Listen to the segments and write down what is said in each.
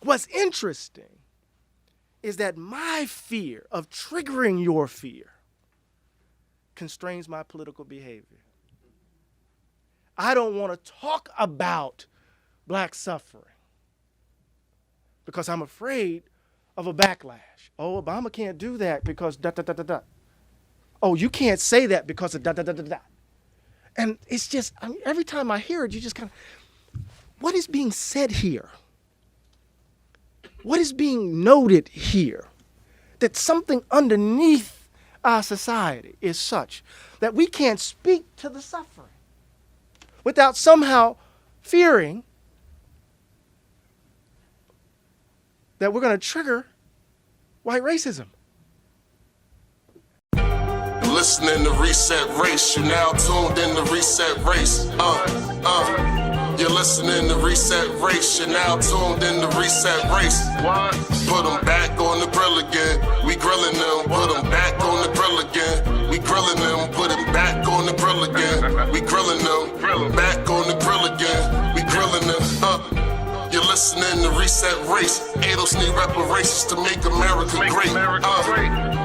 What's interesting is that my fear of triggering your fear constrains my political behavior. I don't want to talk about black suffering because I'm afraid of a backlash. Oh, Obama can't do that because da da da da da. Oh, you can't say that because of da da da da da. And it's just, I mean, every time I hear it, you just kind of, what is being said here? What is being noted here? That something underneath our society is such that we can't speak to the suffering without somehow fearing that we're going to trigger white racism. Listening to Reset Race, you now tuned in to Reset Race. You're listening to Reset Race, you're now tuned in to Reset Race. Put them back on the grill again, we grilling them. Put them back on the grill again, we grilling them. Put them back on the grill again, we grilling them. Back on the grill again, we grilling them. You're listening to Reset Race. ADOS need reparations to make America great.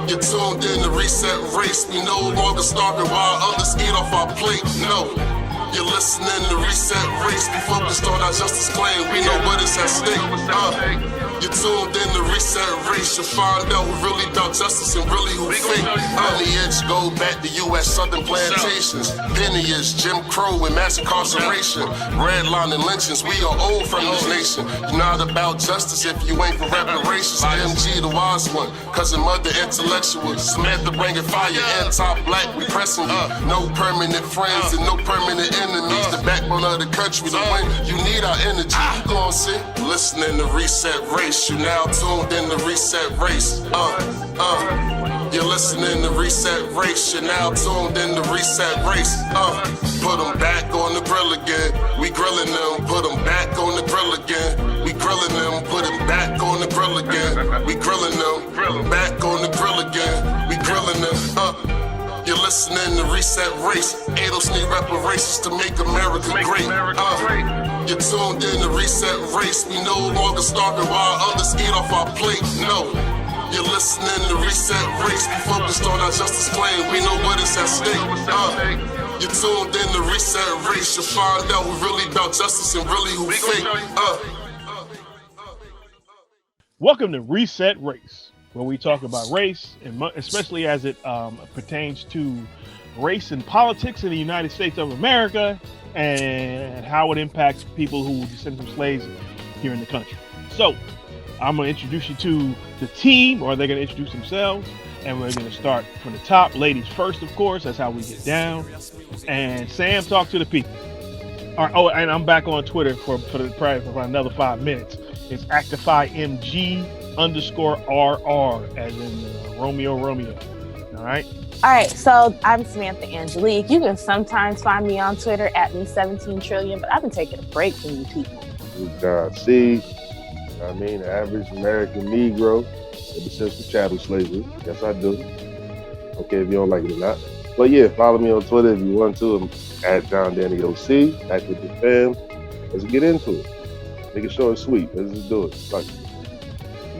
You're tuned in to Reset Race. We no longer starving while others eat off our plate. No. You're listening to Reset Race. We focused on our justice claim. We know what is at stake. You're tuned in to Reset Race. You'll find out who really about justice and really who fake. Lineage go back to U.S. Southern plantations. Penniage, Jim Crow, and mass incarceration. Redline and lynchings. We are old from this nation. You're not about justice if you ain't for reparations. MG the wise one, cousin mother intellectual. Samantha bringing fire, anti-black, we pressing you. No permanent friends and no permanent enemies. The backbone of the country, the way you need our energy. You gon' see? Listening to Reset Race. You now tuned in to Reset Race. You're listening to Reset Race. You're now tuned in to Reset Race. Put them back on the grill again, we grilling them. Put them back on the grill again, we grilling them. Put them back on the grill again, we grilling them. Back on the grill again, we grilling them. You're listening to Reset Race. ADOS need reparations to make America great. You're tuned in to Reset Race. We no longer starving while others eat off our plate. No. You're listening to Reset Race. We focused on our justice claim. We know what is at stake. You're tuned in to Reset Race. You'll find out who really about justice and really who fake. Welcome to Reset Race, where we talk about race, and especially as it pertains to race and politics in the United States of America and how it impacts people who descend from slaves here in the country. So I'm going to introduce you to the team, or they're going to introduce themselves, and we're going to start from the top. Ladies first, of course. That's how we get down. And Sam, talk to the people. All right, oh, and I'm back on Twitter for another 5 minutes. It's ActifyMG_RR, as in Romeo. All right. All right, so I'm Samantha Angelique. You can sometimes find me on Twitter at me17trillion, but I've been taking a break from you people. John C. I mean, the average American Negro that descends from chattel slavery. Yes, I do. Okay, if you don't like it or not. But yeah, follow me on Twitter if you want to. I'm at John Danny OC. Back with the fam. Let's get into it. Make it short and sweet. Let's just do it. Fuck it.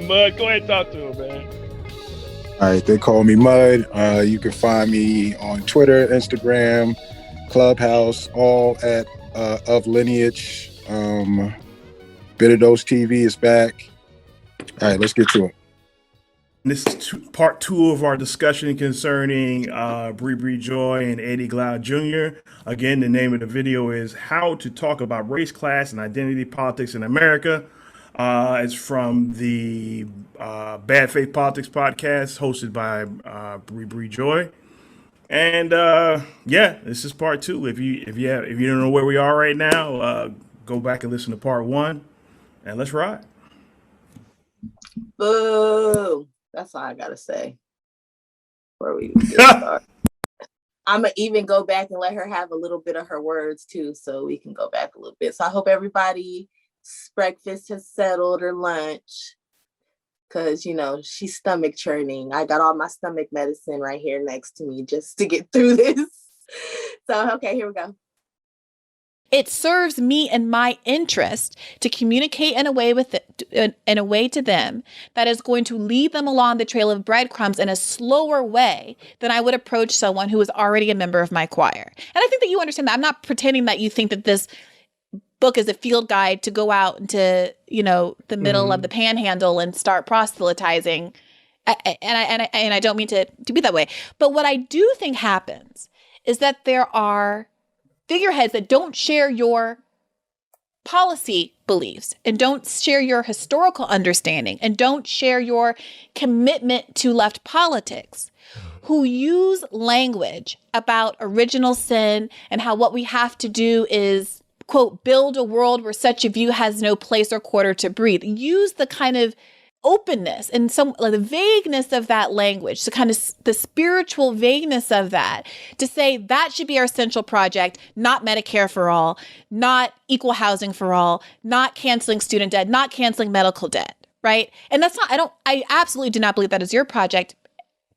Mud, go ahead and talk to him, man. All right, they call me Mud. You can find me on Twitter, Instagram, Clubhouse, all at Of Lineage. Bittados TV is back. All right, let's get to it. This is part 2 of our discussion concerning Bree Joy and Eddie Glaude Jr. Again, the name of the video is How to Talk About Race, Class, and Identity Politics in America. It's from the Bad Faith Politics podcast hosted by Bree Joy. And yeah, this is part 2. If you don't know where we are right now, go back and listen to part 1, and let's ride. Boo! That's all I gotta say. Before we get started, I'm gonna even go back and let her have a little bit of her words too, so we can go back a little bit. So I hope everybody's breakfast has settled or lunch, because she's stomach churning. I got all my stomach medicine right here next to me just to get through this. So okay, here we go. it serves me and my interest to communicate in a way to them that is going to lead them along the trail of breadcrumbs in a slower way than I would approach someone who is already a member of my choir. And I think that you understand that. I'm not pretending that you think that this book is a field guide to go out into, the middle of the panhandle and start proselytizing. And I don't mean to be that way. But what I do think happens is that there are figureheads that don't share your policy beliefs and don't share your historical understanding and don't share your commitment to left politics, who use language about original sin and how what we have to do is, quote, build a world where such a view has no place or quarter to breathe. Use the kind of openness and the vagueness of that language, the kind of the spiritual vagueness of that, to say that should be our central project, not Medicare for all, not equal housing for all, not canceling student debt, not canceling medical debt, right? And that's not, I absolutely do not believe that is your project,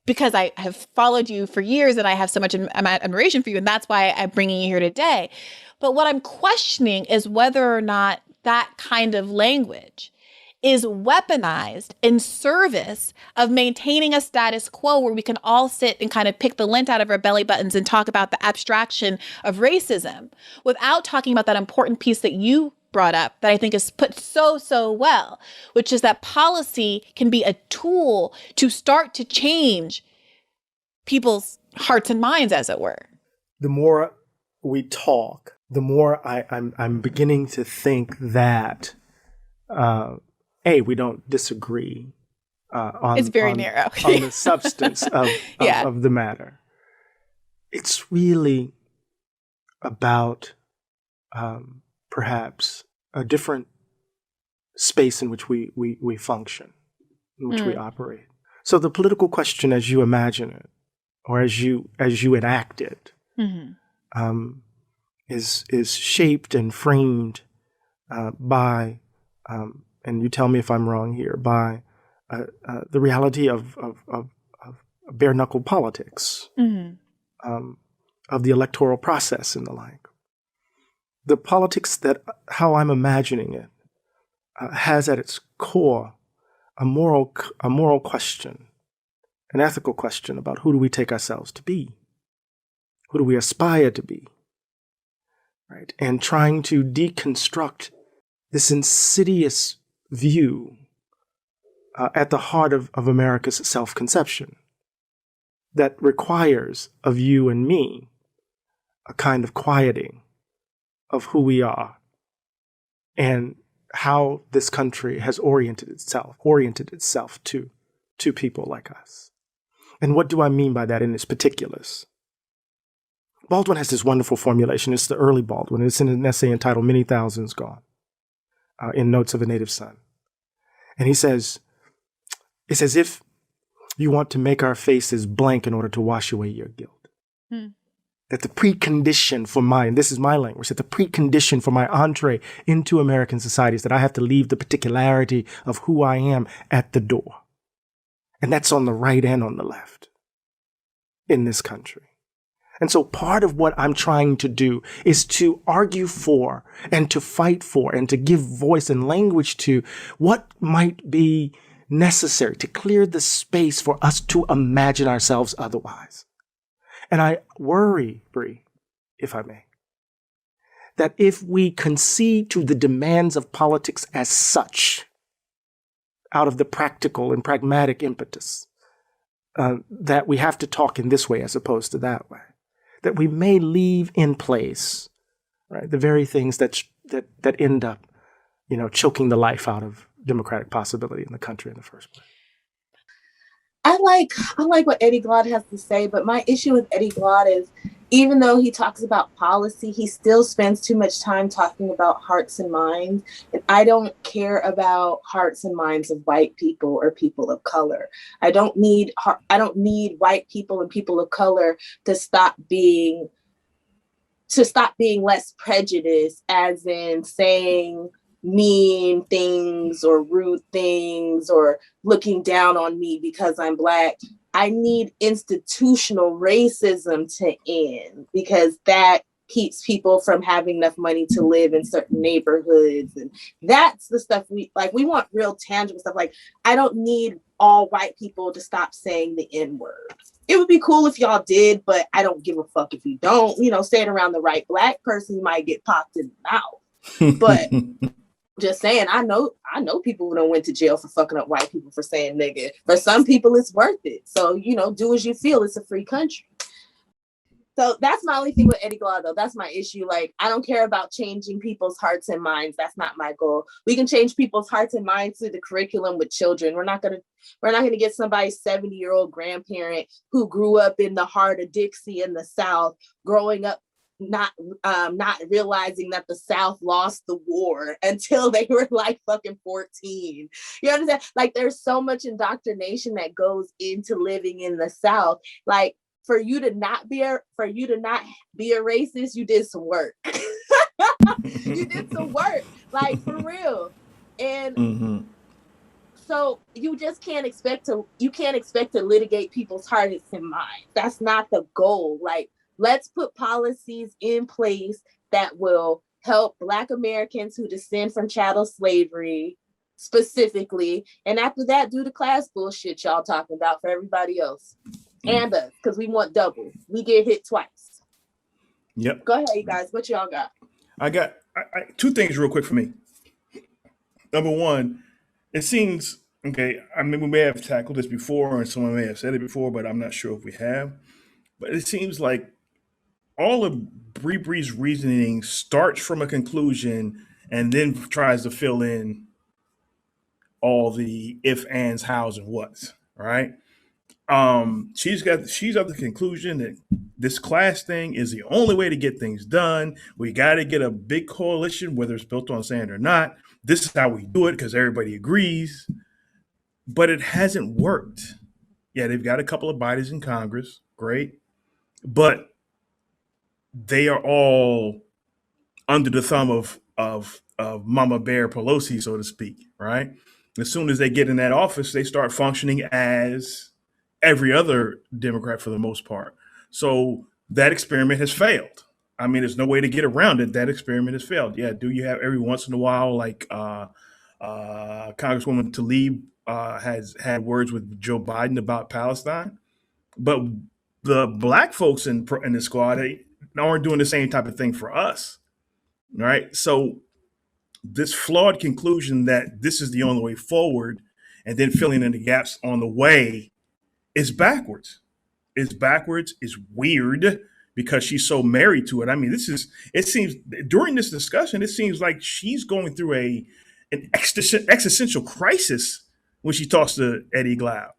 because I have followed you for years and I have so much admiration for you, and that's why I'm bringing you here today. But what I'm questioning is whether or not that kind of language is weaponized in service of maintaining a status quo where we can all sit and kind of pick the lint out of our belly buttons and talk about the abstraction of racism without talking about that important piece that you brought up that I think is put so well, which is that policy can be a tool to start to change people's hearts and minds, as it were. The more we talk, the more I'm beginning to think that we don't disagree on it's very narrow on the substance of the matter. It's really about perhaps a different space in which we function, in which we operate. So the political question, as you imagine it, or as you enact it, is shaped and framed by, and you tell me if I'm wrong here, by the reality of bare knuckle politics, of the electoral process and the like. The politics that, how I'm imagining it, has at its core a moral question, an ethical question about who do we take ourselves to be, who do we aspire to be, right? And trying to deconstruct this insidious view at the heart of America's self-conception that requires of you and me a kind of quieting of who we are and how this country has oriented itself to people like us. And what do I mean by that in its particulars? Baldwin has this wonderful formulation. It's the early Baldwin. It's in an essay entitled Many Thousands Gone, in Notes of a Native Son. And he says, it's as if you want to make our faces blank in order to wash away your guilt. That the precondition for and this is my language, that the precondition for my entree into American society is that I have to leave the particularity of who I am at the door. And that's on the right and on the left in this country. And so part of what I'm trying to do is to argue for and to fight for and to give voice and language to what might be necessary to clear the space for us to imagine ourselves otherwise. And I worry, Bree, if I may, that if we concede to the demands of politics as such, out of the practical and pragmatic impetus, that we have to talk in this way as opposed to that way, that we may leave in place, right, the very things that end up, choking the life out of democratic possibility in the country in the first place. I like what Eddie Glaude has to say, but my issue with Eddie Glaude is, even though he talks about policy, he still spends too much time talking about hearts and minds. And I don't care about hearts and minds of white people or people of color. I don't need white people and people of color to stop being less prejudiced, as in saying mean things or rude things or looking down on me because I'm Black. I need institutional racism to end, because that keeps people from having enough money to live in certain neighborhoods. And that's the stuff we like. We want real tangible stuff. Like, I don't need all white people to stop saying the N-word. It would be cool if y'all did, but I don't give a fuck if you don't. You know, saying around the right black person, you might get popped in the mouth. But just saying, I know people who done went to jail for fucking up white people for saying nigga. For some people, it's worth it. So, you know, do as you feel. It's a free country. So that's my only thing with Eddie Glaude, though. That's my issue. Like, I don't care about changing people's hearts and minds. That's not my goal. We can change people's hearts and minds through the curriculum with children. We're not gonna get somebody's 70-year-old grandparent who grew up in the heart of Dixie in the South, growing up not realizing that the South lost the war until they were like fucking 14. You understand? Like, there's so much indoctrination that goes into living in the South. Like, for you to not be a racist, you did some work. You did some work, like, for real. And so you just can't expect to litigate people's hearts and minds. That's not the goal. Like, let's put policies in place that will help Black Americans who descend from chattel slavery specifically. And after that, do the class bullshit y'all talking about for everybody else. And us, because we want double. We get hit twice. Yep. Go ahead, you guys. What y'all got? I got two things real quick for me. Number one, it seems, okay, I mean, we may have tackled this before and someone may have said it before, but I'm not sure if we have. But it seems like all of Bree's reasoning starts from a conclusion and then tries to fill in all the if, ands, hows, and whats, right? She's of the conclusion that this class thing is the only way to get things done. We got to get a big coalition, whether it's built on sand or not. This is how we do it because everybody agrees. But it hasn't worked. Yeah, they've got a couple of bodies in Congress, great, but they are all under the thumb of Mama Bear Pelosi, so to speak, right? As soon as they get in that office, they start functioning as every other Democrat for the most part. So that experiment has failed. I mean, there's no way to get around it. That experiment has failed. Yeah, do you have every once in a while, like Congresswoman Tlaib has had words with Joe Biden about Palestine, but the black folks in the squad aren't doing the same type of thing for us, right? So this flawed conclusion that this is the only way forward and then filling in the gaps on the way is backwards. It's backwards. It's weird because she's so married to it. I mean, it seems during this discussion, it seems like she's going through an existential crisis when she talks to Eddie Glaude.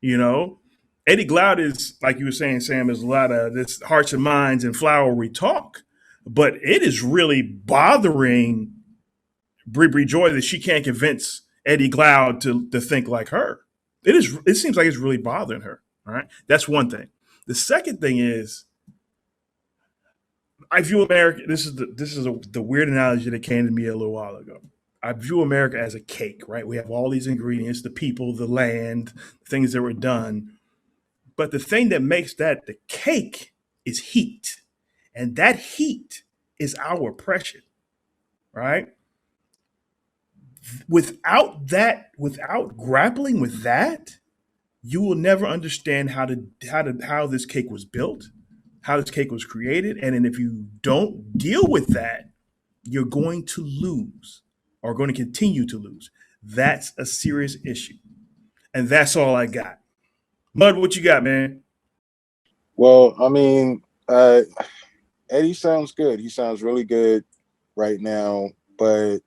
You know, Eddie Glaude is, like you were saying, Sam, there's a lot of this hearts and minds and flowery talk, but it is really bothering Bree Joy that she can't convince Eddie Glaude to think like her. It seems like it's really bothering her. All right. That's one thing. The second thing is I view America. This is the weird analogy that came to me a little while ago. I view America as a cake, right? We have all these ingredients, the people, the land, things that were done. But the thing that makes that the cake is heat. And that heat is our oppression, right? Without grappling with that, you will never understand how this cake was built, how this cake was created. And then if you don't deal with that, you're going to lose or going to continue to lose. That's a serious issue. And that's all I got. Mud, what you got, man? Well, I mean, Eddie sounds good. He sounds really good right now. But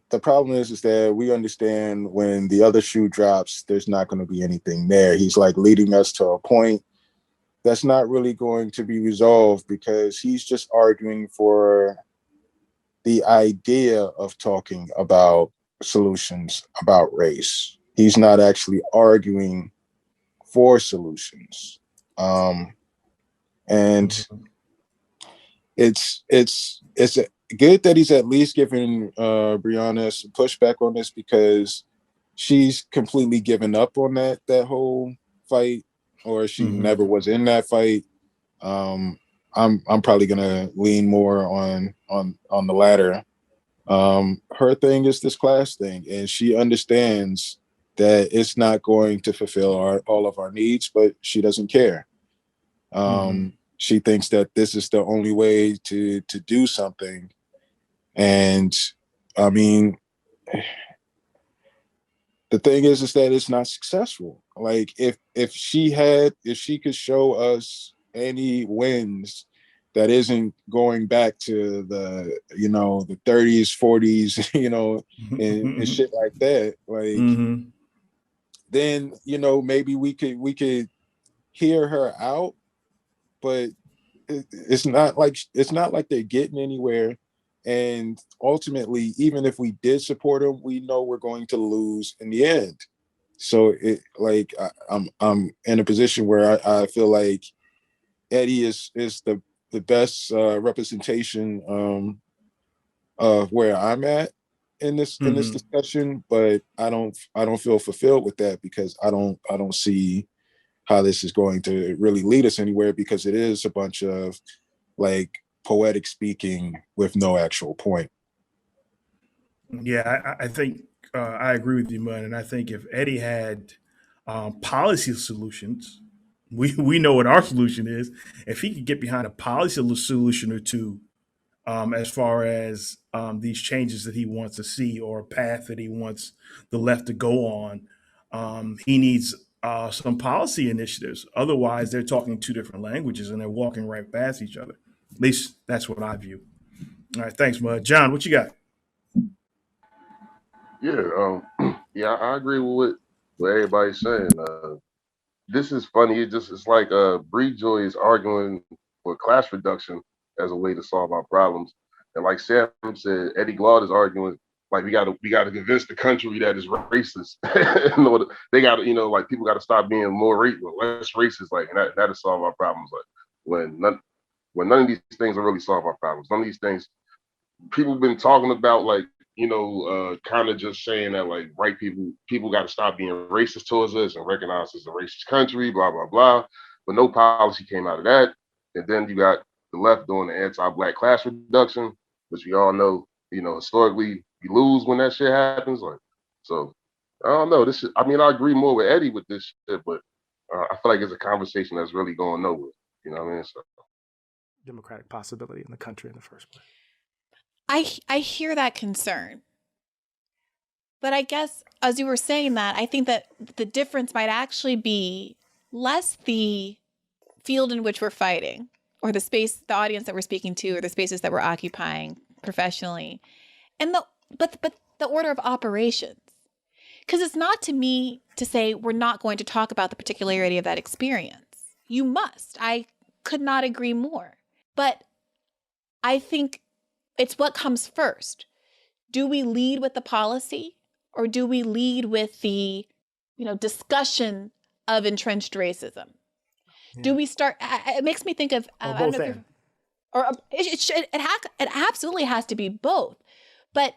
the problem is that we understand when the other shoe drops, there's not going to be anything there. He's like leading us to a point that's not really going to be resolved because he's just arguing for the idea of talking about solutions about race. He's not actually arguing for solutions. And it's good that he's at least giving Breonna some pushback on this because she's completely given up on that whole fight, or she never was in that fight. I'm probably gonna lean more on the latter. Her thing is this class thing, and she understands that it's not going to fulfill all of our needs, but she doesn't care. She thinks that this is the only way to do something, and I mean, the thing is that it's not successful. Like if she could show us any wins that isn't going back to the the 30s 40s and shit like that, like then maybe we could hear her out, but it's not like they're getting anywhere. And ultimately, even if we did support them, we know we're going to lose in the end. So I'm in a position where I feel like Eddie is the best representation of where I'm at in this discussion, but I don't feel fulfilled with that, because I don't see how this is going to really lead us anywhere, because it is a bunch of like poetic speaking with no actual point. Yeah, I think I agree with you, Mud. And I think if Eddie had policy solutions, we know what our solution is. If he could get behind a policy solution or two, as far as these changes that he wants to see, or a path that he wants the left to go on, he needs some policy initiatives. Otherwise, they're talking two different languages and they're walking right past each other. At least that's what I view. All right, thanks, Mud. John, what you got? Yeah, yeah, I agree with what everybody's saying. This is funny. It's like Bree Joy is arguing for class reduction as a way to solve our problems, and like Sam said, Eddie Glaude is arguing like we gotta convince the country that it's racist. They got to like people got to stop being less racist, like, and that'll solve our problems. Like when none of these things will really solve our problems. None of these things people have been talking about, like, kind of just saying that like white people got to stop being racist towards us and recognize us as a racist country, blah blah blah. But no policy came out of that. And then you got the left doing the anti-black class reduction, which we all know, historically you lose when that shit happens. Like, so I don't know. I agree more with Eddie with this shit, but I feel like it's a conversation that's really going nowhere. You know what I mean? So Democratic possibility in the country in the first place. I hear that concern. But I guess as you were saying that, I think that the difference might actually be less the field in which we're fighting, or the audience that we're speaking to, or the spaces that we're occupying professionally, and but the order of operations. Because it's not to me to say we're not going to talk about the particularity of that experience. You must. I could not agree more. But I think it's what comes first. Do we lead with the policy, or do we lead with the, discussion of entrenched racism? Yeah. Do we start? It makes me think of both ends. It absolutely has to be both, but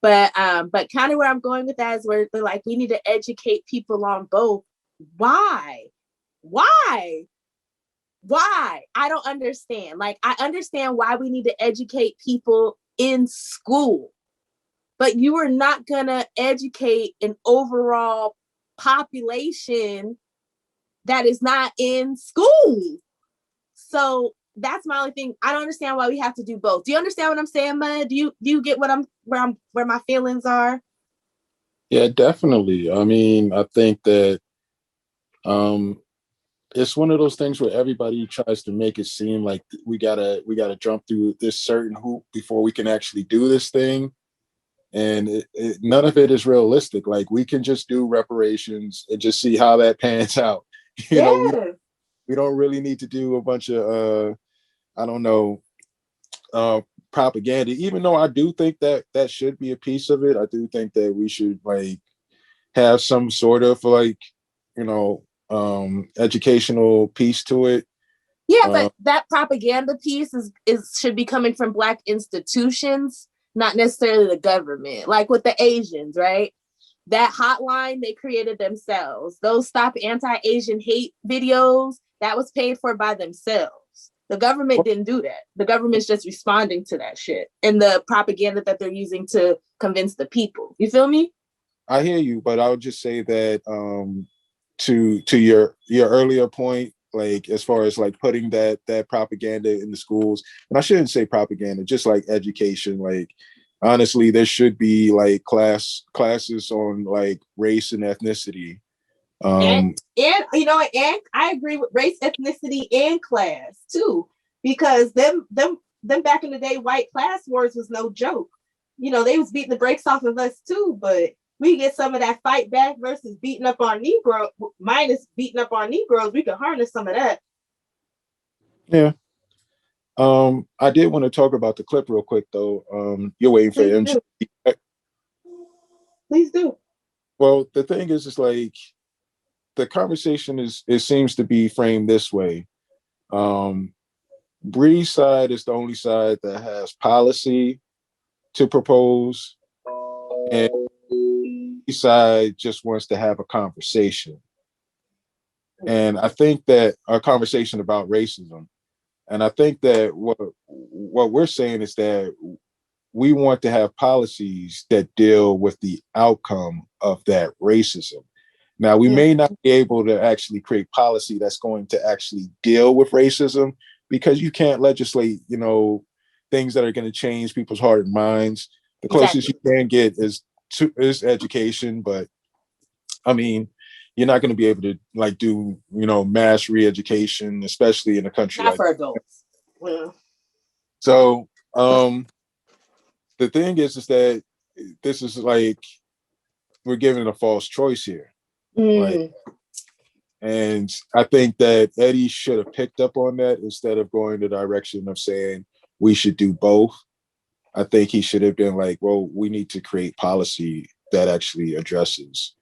kind of where I'm going with that is where they're like, we need to educate people on both. Why? I don't understand. Like, I understand why we need to educate people in school, but you are not going to educate an overall population that is not in school. So that's my only thing. I don't understand why we have to do both. Do you understand what I'm saying, Mud? Do you get where my feelings are? Yeah, definitely. I mean, I think that it's one of those things where everybody tries to make it seem like we gotta jump through this certain hoop before we can actually do this thing, and none of it is realistic. Like, we can just do reparations and just see how that pans out. We don't really need to do a bunch of I don't know propaganda. Even though I do think that should be a piece of it, I do think that we should like have some sort of like educational piece to it. Yeah, but that propaganda piece should be coming from Black institutions, not necessarily the government. Like with the Asians, right? That hotline they created themselves. Those Stop Anti-Asian Hate videos, that was paid for by themselves. The government didn't do that. The government's just responding to that shit and the propaganda that they're using to convince the people. You feel me? I hear you, but I would just say that to your earlier point, like as far as like putting that propaganda in the schools, and I shouldn't say propaganda, just like education. Like honestly, there should be like classes on like race and ethnicity. And you know, and I agree with race, ethnicity, and class too, because them back in the day, white class wars was no joke. You know, they was beating the brakes off of us too, but we get some of that fight back versus beating up our Negro, minus beating up our Negroes. We could harness some of that. Yeah. I did want to talk about the clip real quick though. You're waiting for MG. Please do. Well, the thing is, it's like the conversation it seems to be framed this way. Bree's side is the only side that has policy to propose, and Bree's side just wants to have a conversation. And I think that a conversation about racism. And I think that what we're saying is that we want to have policies that deal with the outcome of that racism. Now, we may not be able to actually create policy that's going to actually deal with racism, because you can't legislate, you know, things that are going to change people's heart and minds. The closest you can get is education, but I mean, you're not going to be able to like do, you know, mass re-education, especially in a country not like for adults. Well. So the thing is that this is like we're given a false choice here. Like, and I think that Eddie should have picked up on that instead of going the direction of saying we should do both. I think he should have been like, well, we need to create policy that actually addresses.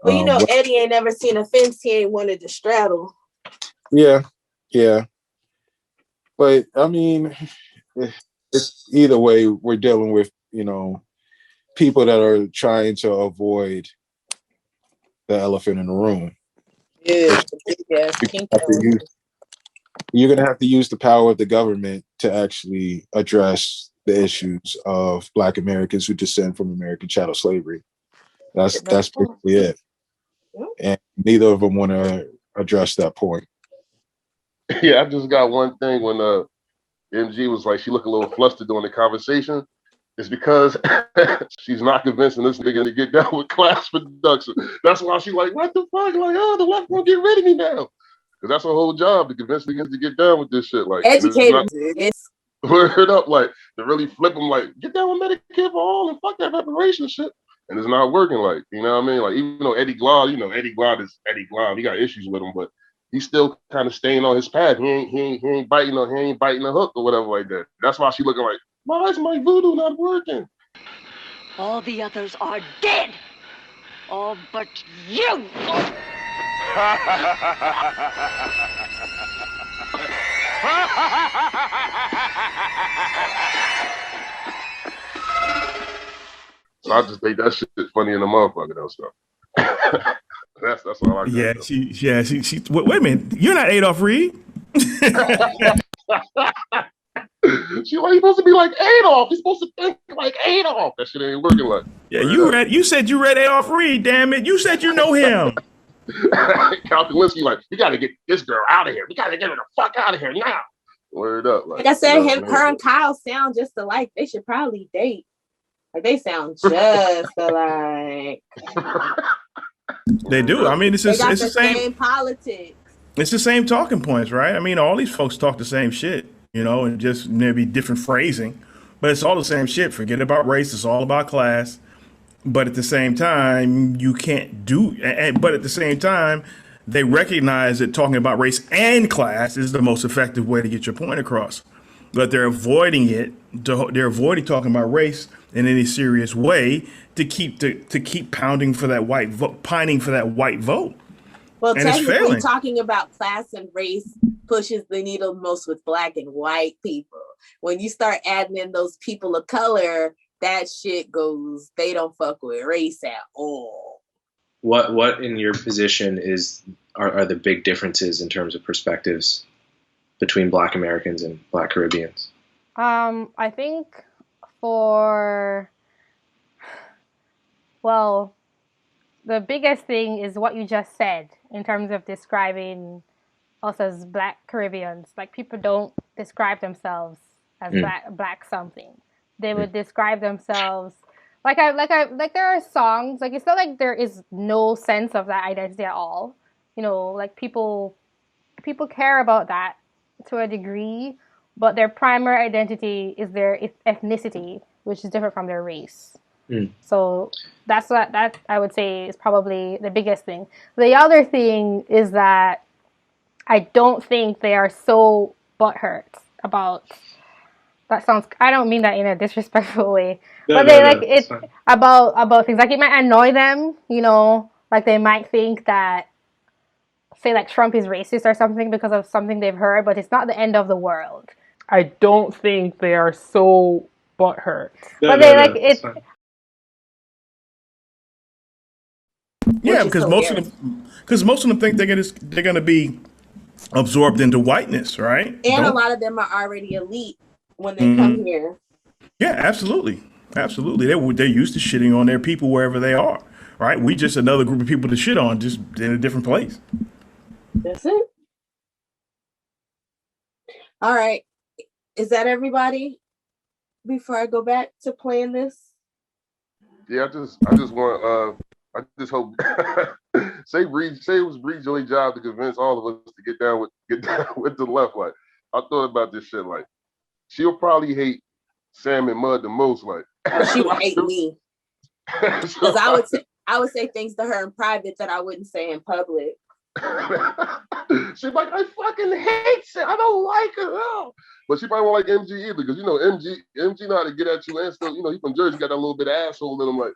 Well, you know, Eddie ain't never seen a fence he ain't wanted to straddle. Yeah. But I mean, it's either way, we're dealing with, you know, people that are trying to avoid the elephant in the room. Yeah. You're going to have to use the power of the government to actually address the issues of Black Americans who descend from American chattel slavery. That's basically it. And neither of them want to address that point. Yeah, I just got one thing when MG was like, she looked a little flustered during the conversation. It's because she's not convincing this nigga to get down with class production. That's why she's like, what the fuck? Like, oh, the left won't get rid of me now. Because that's her whole job, to convince niggas to get down with this shit. Like, educators. Word up, like, to really flip them, like, get down with Medicare for all and fuck that reparation shit. And it's not working, like, you know what I mean? Like, even though Eddie Glaude, you know, Eddie Glaude is Eddie Glaude. He got issues with him, but he's still kind of staying on his path. He ain't biting the hook or whatever like that. That's why she looking like, why is my voodoo not working? All the others are dead. All but you. So I just think that shit is funny in the motherfucker though stuff. That's all I got. Yeah, she wait a minute. You're not Adolph Reed. She like, you're supposed to be like Adolf. You're supposed to think like Adolf. That shit ain't working like. Yeah, you said you read Adolph Reed, damn it. You said you know him. Kalkulinski like, we gotta get this girl out of here. We gotta get her the fuck out of here now. Word up. Like I said, her and Kyle sound just alike. They should probably date. Like they sound just alike. They do. I mean, it's the same politics. It's the same talking points, right? I mean, all these folks talk the same shit, you know, and just maybe different phrasing, but it's all the same shit. Forget about race. It's all about class. But at the same time, you can't do. But at the same time, they recognize that talking about race and class is the most effective way to get your point across. But they're avoiding it. They're avoiding talking about race in any serious way to keep pounding for that white vote, pining for that white vote. Well, and technically, talking about class and race pushes the needle most with Black and white people. When you start adding in those people of color, that shit goes, they don't fuck with race at all. What in your position are the big differences in terms of perspectives? between Black Americans and Black Caribbeans? I think for, well, the biggest thing is what you just said in terms of describing us as Black Caribbeans. Like, people don't describe themselves as black something. They would describe themselves like there are songs, like, it's not like there is no sense of that identity at all. You know, like, people care about that to a degree, but their primary identity is their ethnicity, which is different from their race. So that's what that I would say is probably the biggest thing. The other thing is that I don't think they are so butthurt about. That sounds. I don't mean that in a disrespectful way, but it's about things. Like, it might annoy them, you know. Like, they might think that, say, like, Trump is racist or something because of something they've heard, but it's not the end of the world. I don't think they are so butthurt. Yeah, because most of them think they're gonna be absorbed into whiteness, right? And a lot of them are already elite when they come here. Yeah, absolutely. They're used to shitting on their people wherever they are, right? We just another group of people to shit on, just in a different place. That's it. All right. Is that everybody? Before I go back to playing this? Yeah, I just want I just hope say it was Bree Joy's job to convince all of us to get down with the left. Like, I thought about this shit. Like, she'll probably hate Sam and Mud the most. Like, she would hate me because I would say things to her in private that I wouldn't say in public. She's like, I fucking hate Sam. I don't like her. No. But she probably won't like MG either, because, you know, MG know how to get at you, and still, you know, he from Jersey, got that little bit of asshole in him. Like,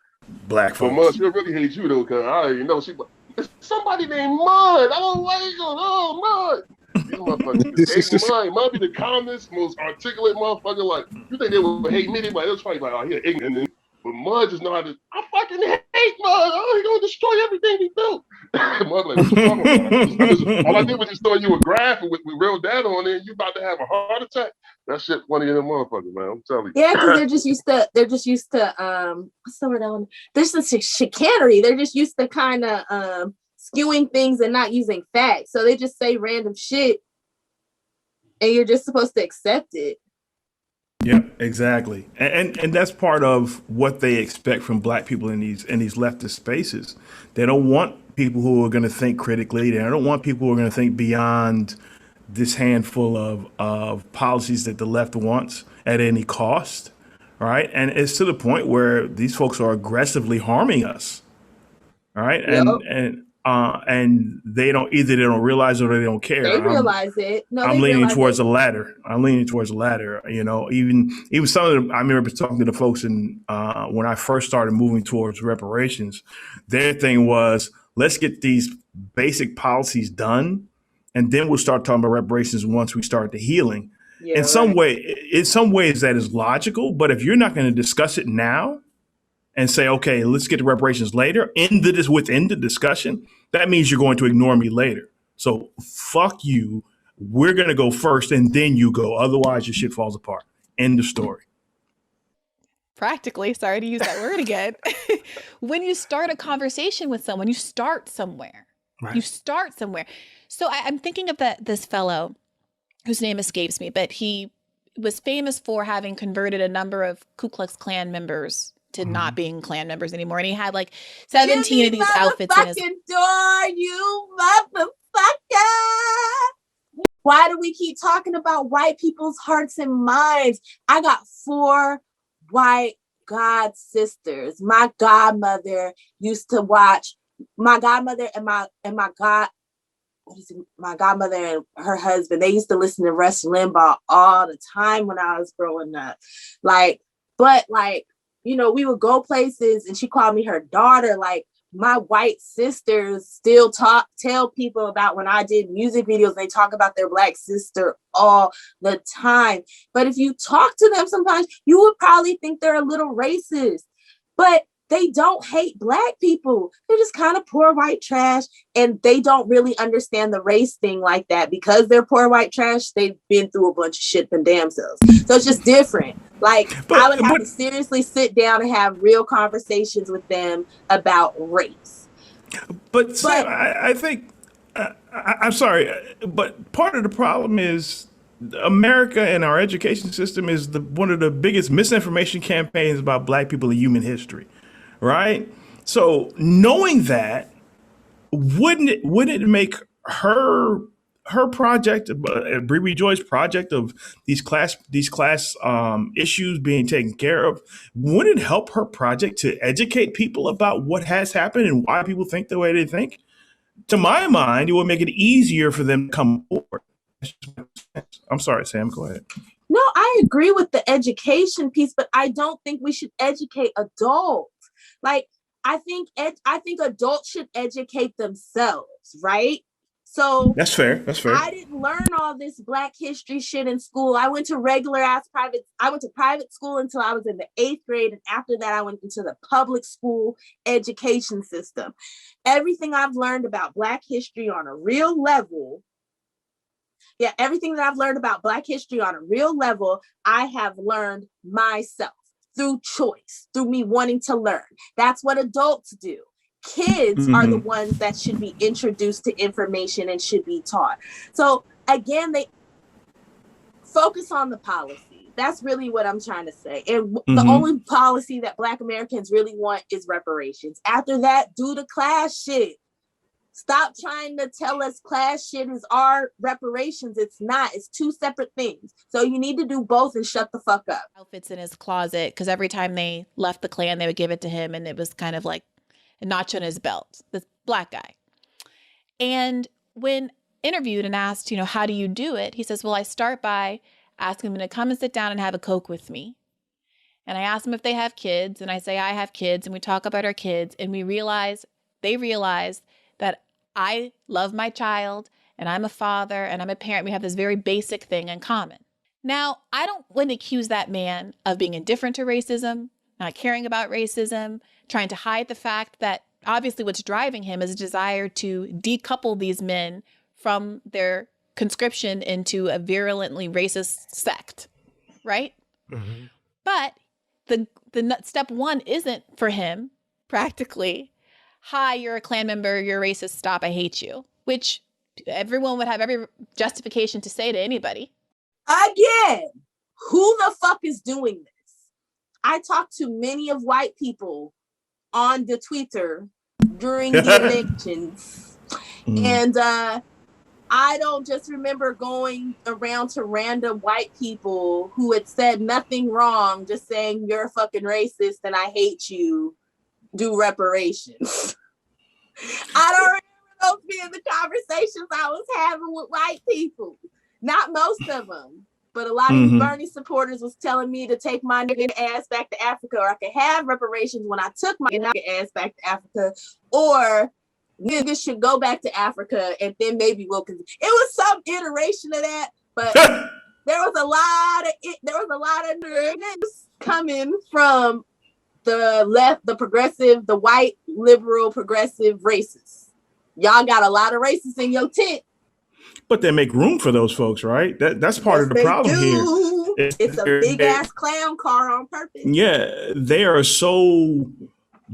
Black folks. But Mud, she'll really hate you though, cause I, you know, it's somebody named Mud. I don't like her. Oh, Mud. These motherfuckers hate Mud. Mud be the calmest, most articulate motherfucker. Like, you think they would hate me? They was probably like, oh, he's ignorant. But Mud just know how to. I fucking hate Mud. Oh, he gonna destroy everything he built. Mud like, what you talking about? All I did was just throw you a graph with real data on it, and you about to have a heart attack. That shit funny in the motherfucker, man. I'm telling you. Yeah, because they're just used to what's the word I want? There's the chicanery. They're just used to kind of skewing things and not using facts. So they just say random shit, and you're just supposed to accept it. Yep, exactly. And that's part of what they expect from Black people in these leftist spaces. They don't want people who are going to think critically. They don't want people who are going to think beyond this handful of policies that the left wants at any cost, right? And it's to the point where these folks are aggressively harming us, all right? Yep. And they don't realize it or they don't care. They realize it. No, I'm leaning towards the latter. You know, even some of them. I remember talking to the folks when I first started moving towards reparations. Their thing was, let's get these basic policies done, and then we'll start talking about reparations once we start the healing. Yeah, in some ways that is logical, but if you're not going to discuss it now and say, okay, let's get to reparations later within the discussion, that means you're going to ignore me later. So fuck you. We're going to go first and then you go. Otherwise your shit falls apart. End of story. Practically, sorry to use that word again. When you start a conversation with someone, you start somewhere. Right. You start somewhere. So I'm thinking of this fellow whose name escapes me, but he was famous for having converted a number of Ku Klux Klan members to not being Klan members anymore. And he had like 17 Jimmy of these outfits in his door, you motherfucker. Why do we keep talking about white people's hearts and minds? I got 4 white god sisters. My godmother used to watch my godmother and my godmother and her husband. They used to listen to Rush Limbaugh all the time when I was growing up. You know, we would go places and she called me her daughter. Like, my white sisters still tell people about when I did music videos. They talk about their Black sister all the time. But if you talk to them sometimes, you would probably think they're a little racist. But they don't hate Black people. They're just kind of poor white trash, and they don't really understand the race thing like that because they're poor white trash. They've been through a bunch of shit them damn selves. So it's just different. Like, I would have to seriously sit down and have real conversations with them about race. But Sam, I think, I'm sorry, but part of the problem is America and our education system is one of the biggest misinformation campaigns about Black people in human history, right? So knowing that, wouldn't it make her project, Bree Joy's project of these class issues being taken care of, wouldn't it help her project to educate people about what has happened and why people think the way they think? To my mind, it would make it easier for them to come forward. I'm sorry, Sam, go ahead. No, I agree with the education piece, but I don't think we should educate adults. Like, I think adults should educate themselves, right? So that's fair. I didn't learn all this Black history shit in school. I went to private school until I was in the 8th grade. And after that, I went into the public school education system. Everything I've learned about Black history on a real level, everything that I've learned about Black history on a real level, I have learned myself through choice, through me wanting to learn. That's what adults do. Kids are the ones that should be introduced to information and should be taught. So again, they focus on the policy. That's really what I'm trying to say. And the only policy that Black Americans really want is reparations. After that, do the class shit. Stop trying to tell us class shit is our reparations. It's not. It's two separate things. So you need to do both and shut the fuck up. Outfits in his closet, because every time they left the Klan, they would give it to him, and it was kind of like a notch on his belt, this Black guy. And when interviewed and asked, how do you do it? He says, well, I start by asking them to come and sit down and have a Coke with me. And I ask them if they have kids, and I say, I have kids, and we talk about our kids, and they realize that I love my child, and I'm a father, and I'm a parent. We have this very basic thing in common. Now, I wouldn't accuse that man of being indifferent to racism, not caring about racism, trying to hide the fact that obviously what's driving him is a desire to decouple these men from their conscription into a virulently racist sect, right? Mm-hmm. But the step one isn't for him, practically, hi, you're a Klan member, you're a racist, stop, I hate you, which everyone would have every justification to say to anybody. Again, who the fuck is doing this? I talked to many of white people on the Twitter during the elections. And I don't just remember going around to random white people who had said nothing wrong, just saying you're a fucking racist and I hate you, do reparations. I don't remember those being the conversations I was having with white people. Not most of them, but a lot of you Bernie supporters was telling me to take my nigga ass back to Africa, or I could have reparations when I took my nigga ass back to Africa, or niggas should go back to Africa and then maybe we'll. It was some iteration of that, but there was a lot of niggas coming from the left, the progressive, the white, liberal, progressive racists. Y'all got a lot of racists in your tent. But they make room for those folks, right? That's part of the problem here. It's a big ass clown car on purpose. Yeah, they are so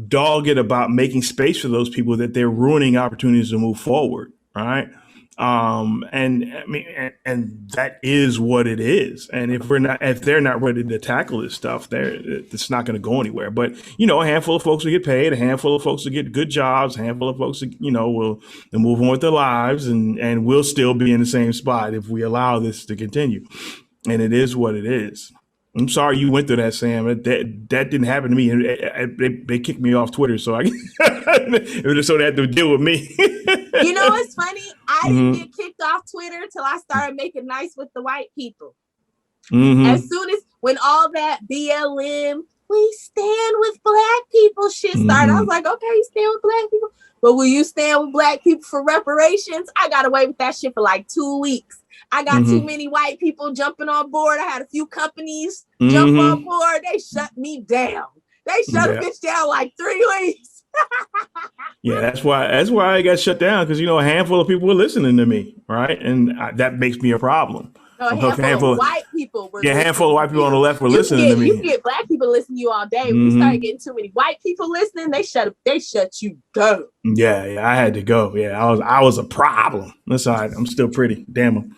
dogged about making space for those people that they're ruining opportunities to move forward, right? And I mean, and that is what it is. And if they're not ready to tackle this stuff, it's not going to go anywhere. But a handful of folks will get paid, a handful of folks will get good jobs, a handful of folks, will move on with their lives, and we'll still be in the same spot if we allow this to continue. And it is what it is. I'm sorry you went through that, Sam. That didn't happen to me. They kicked me off Twitter, so they had to deal with me. What's funny? I didn't get kicked off Twitter till I started making nice with the white people. As soon as when all that BLM, we stand with Black people shit started, I was like, okay, you stand with Black people, but will you stand with Black people for reparations? I got away with that shit for like 2 weeks. I got too many white people jumping on board. I had a few companies jump on board. They shut me down. They shut a bitch down like 3 weeks. Yeah, that's why I got shut down, because a handful of people were listening to me, right, and that makes me a problem. No, a handful of white people were listening. A handful of white people on the left were you listening to me. You can get black people listening to you all day. When you start getting too many white people listening, they shut you down. Yeah, I had to go. Yeah, I was a problem. That's all right. I'm still pretty. Damn 'em.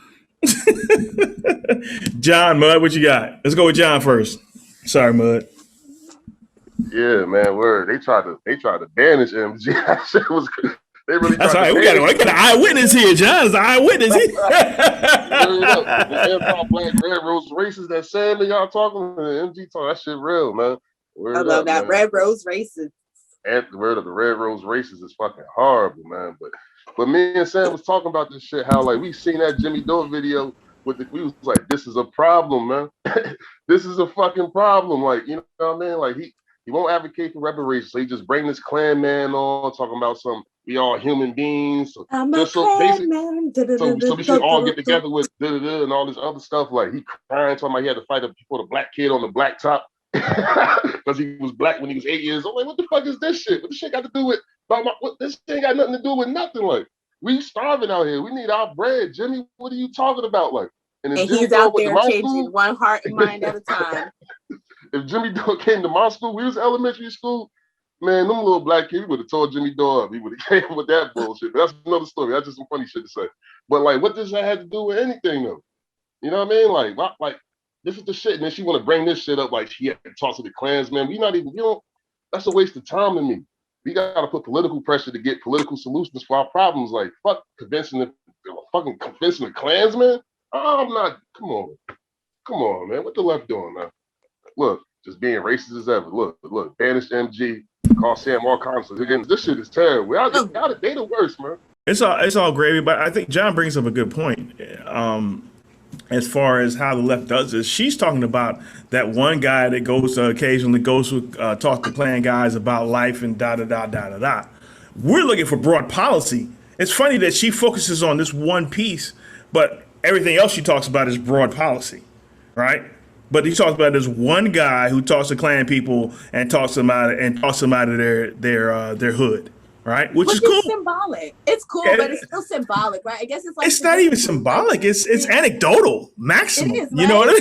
John, Mud, what you got? Let's go with John first. Sorry, Mud. Yeah, man. Word. They tried to banish MG. That shit was. They really. That's all right. We got an eyewitness here. John's an eyewitness. Black red rose races that Sam and y'all talking. MG talk that shit real, man. Word I love that, man. Red rose races. And the word of the red rose races is fucking horrible, man. But me and Sam was talking about this shit. How like we seen that Jimmy Dore video. We was like, this is a problem, man. This is a fucking problem. Like, you know what I mean? Like he won't advocate for reparations. So he just bring this Klan man on, talking about we all human beings. So, I'm a Klan man. So we should all get together with and all this other stuff. Like he crying, talking about he had to fight for the black kid on the black top because he was black when he was 8 years old. Like, what the fuck is this shit? What this shit got to do with this thing got nothing to do with nothing. Like, we starving out here. We need our bread, Jimmy. What are you talking about? Like, and he's out there changing one heart and mind at a time. If Jimmy Dore came to my school, we was elementary school, man, them little black kids would have told Jimmy Dore up. He would have came with that bullshit. But that's another story. That's just some funny shit to say. But like, what does that have to do with anything though? You know what I mean? Like this is the shit. And then she want to bring this shit up like she had to talk to the Klansman. That's a waste of time to me. We got to put political pressure to get political solutions for our problems. Like, fuck convincing the Klansman. I'm not. Come on, man. What the left doing, man? Look, just being racist as ever. Look, banish MG, call Sam all kinds of. Again, this shit is terrible. They the worst, man. It's all gravy, but I think John brings up a good point. As far as how the left does this, she's talking about that one guy that occasionally goes to talk to Klan guys about life and da da da da da da. We're looking for broad policy. It's funny that she focuses on this one piece, but everything else she talks about is broad policy, right? But he talks about this one guy who talks to Klan people and talks them out of their hood. Right, which is cool. Symbolic. It's cool, but it's still symbolic, right? I guess it's like it's not even symbolic. It's anecdotal, maximum. It is, right? You know what I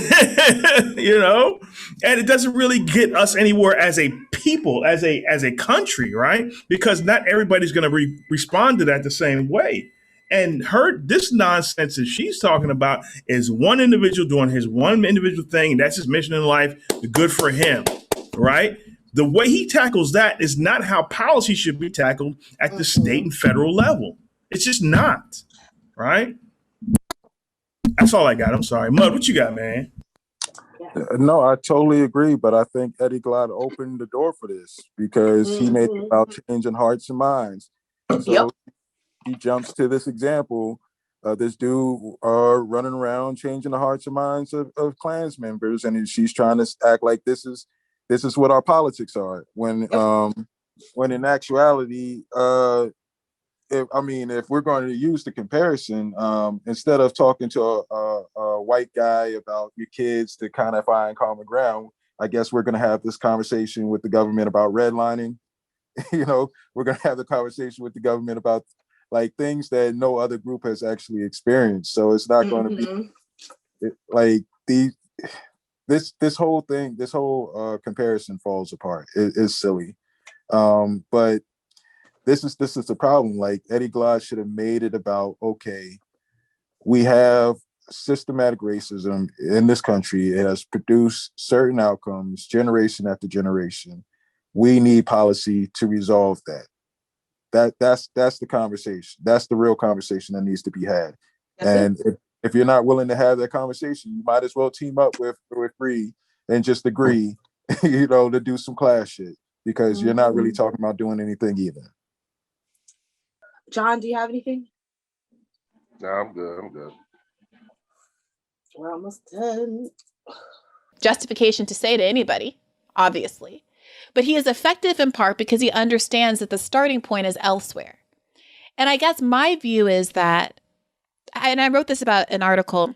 mean? And it doesn't really get us anywhere as a people, as a country, right? Because not everybody's going to respond to that the same way. And this nonsense that she's talking about is one individual doing his one individual thing, and that's his mission in life. Good for him, right? The way he tackles that is not how policy should be tackled at the state and federal level. It's just not, right? That's all I got. I'm sorry. Mud, what you got, man? No, I totally agree, but I think Eddie Glaude opened the door for this because he made it about changing hearts and minds. So he jumps to this example of this dude running around changing the hearts and minds of Klans members, and she's trying to act like this is what our politics are. When in actuality, if we're going to use the comparison, instead of talking to a white guy about your kids to kind of find common ground, I guess we're going to have this conversation with the government about redlining. We're going to have the conversation with the government about like things that no other group has actually experienced. So it's not going to be like this whole thing, this whole comparison falls apart. It's silly. But this is the problem. Like Eddie Glaude should have made it about, okay, we have systematic racism in this country. It has produced certain outcomes generation after generation. We need policy to resolve that. That's the conversation. That's the real conversation that needs to be had. And if you're not willing to have that conversation, you might as well team up with Bree and just agree, to do some class shit, because you're not really talking about doing anything either. John, do you have anything? No, I'm good. We're almost done. Justification to say to anybody, obviously. But he is effective in part because he understands that the starting point is elsewhere. And I guess my view is that, and I wrote this about an article.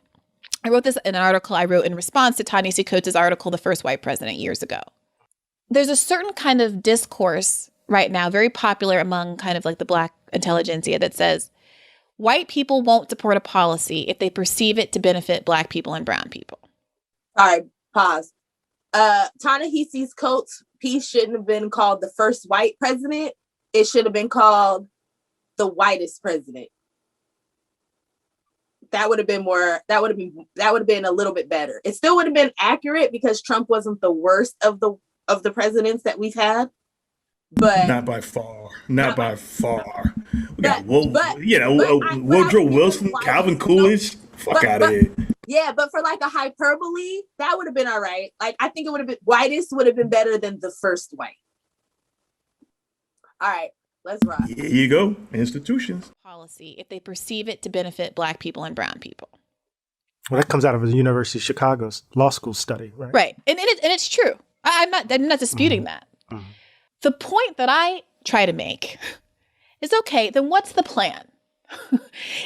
I wrote this in an article I wrote in response to Ta-Nehisi Coates' article, The First White President, years ago. there's a certain kind of discourse right now, very popular among kind of like the Black intelligentsia, that says white people won't support a policy if they perceive it to benefit Black people and brown people. All right, pause. Ta-Nehisi's Coates piece shouldn't have been called the first white president. It should have been called the whitest president. That would have been a little bit better. It still would have been accurate because Trump wasn't the worst of the presidents that we've had. But not by far. Not by far. We got Woodrow Wilson, Calvin Coolidge. Fuck out of here. Yeah, but for like a hyperbole, that would have been all right. Like, I think it would have been, whitest would have been better than the first white. All right, let's rock. Here you go. Institutions. Policy if they perceive it to benefit Black people and brown people. Well, that comes out of the University of Chicago's law school study, right? Right, and it's true. I'm not disputing that. Mm-hmm. The point that I try to make is, okay, then what's the plan?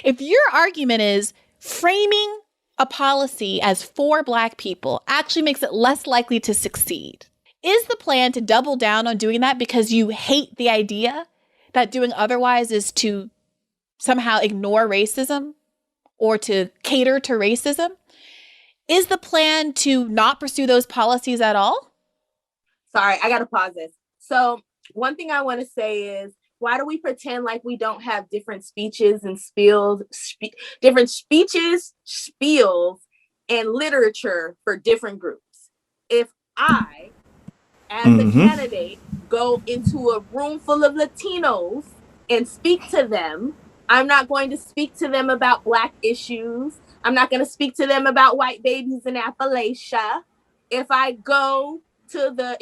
If your argument is framing a policy as for Black people actually makes it less likely to succeed, is the plan to double down on doing that because you hate the idea that doing otherwise is to somehow ignore racism or to cater to racism? Is the plan to not pursue those policies at all? Sorry, I got to pause this. So one thing I want to say is, why do we pretend like we don't have different speeches and spiels, different speeches, spiels, and literature for different groups? If I, as a candidate, go into a room full of Latinos and speak to them, I'm not going to speak to them about Black issues. I'm not going to speak to them about white babies in Appalachia. If I go to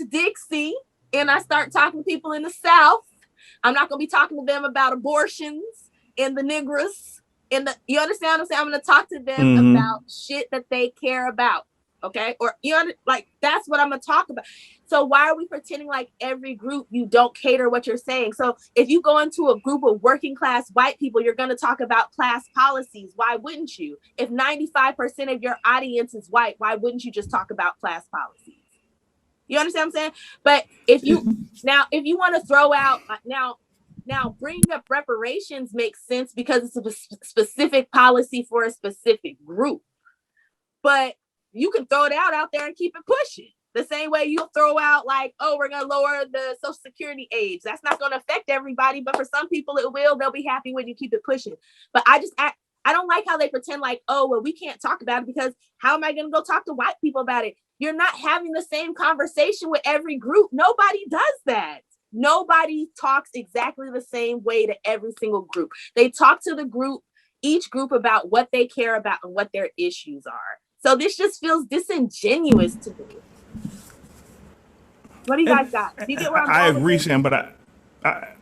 Dixie and I start talking to people in the South, I'm not going to be talking to them about abortions and the niggers and you understand what I'm saying? I'm going to talk to them about shit that they care about. Okay. Or that's what I'm going to talk about. So why are we pretending like every group you don't cater what you're saying? So if you go into a group of working class white people, you're going to talk about class policies. Why wouldn't you? If 95% of your audience is white, why wouldn't you just talk about class policies? You understand what I'm saying? But if you want to throw out now bringing up reparations makes sense because it's a specific policy for a specific group. But you can throw it out there and keep it pushing. The same way you'll throw out like, oh, we're going to lower the Social Security age. That's not going to affect everybody, but for some people it will. They'll be happy when you keep it pushing. But I don't like how they pretend like, oh, well, we can't talk about it because how am I going to go talk to white people about it? You're not having the same conversation with every group. Nobody does that. Nobody talks exactly the same way to every single group. They talk to each group about what they care about and what their issues are. So this just feels disingenuous to me. What do you guys got? Do you get where I'm going? I agree, Sam, but can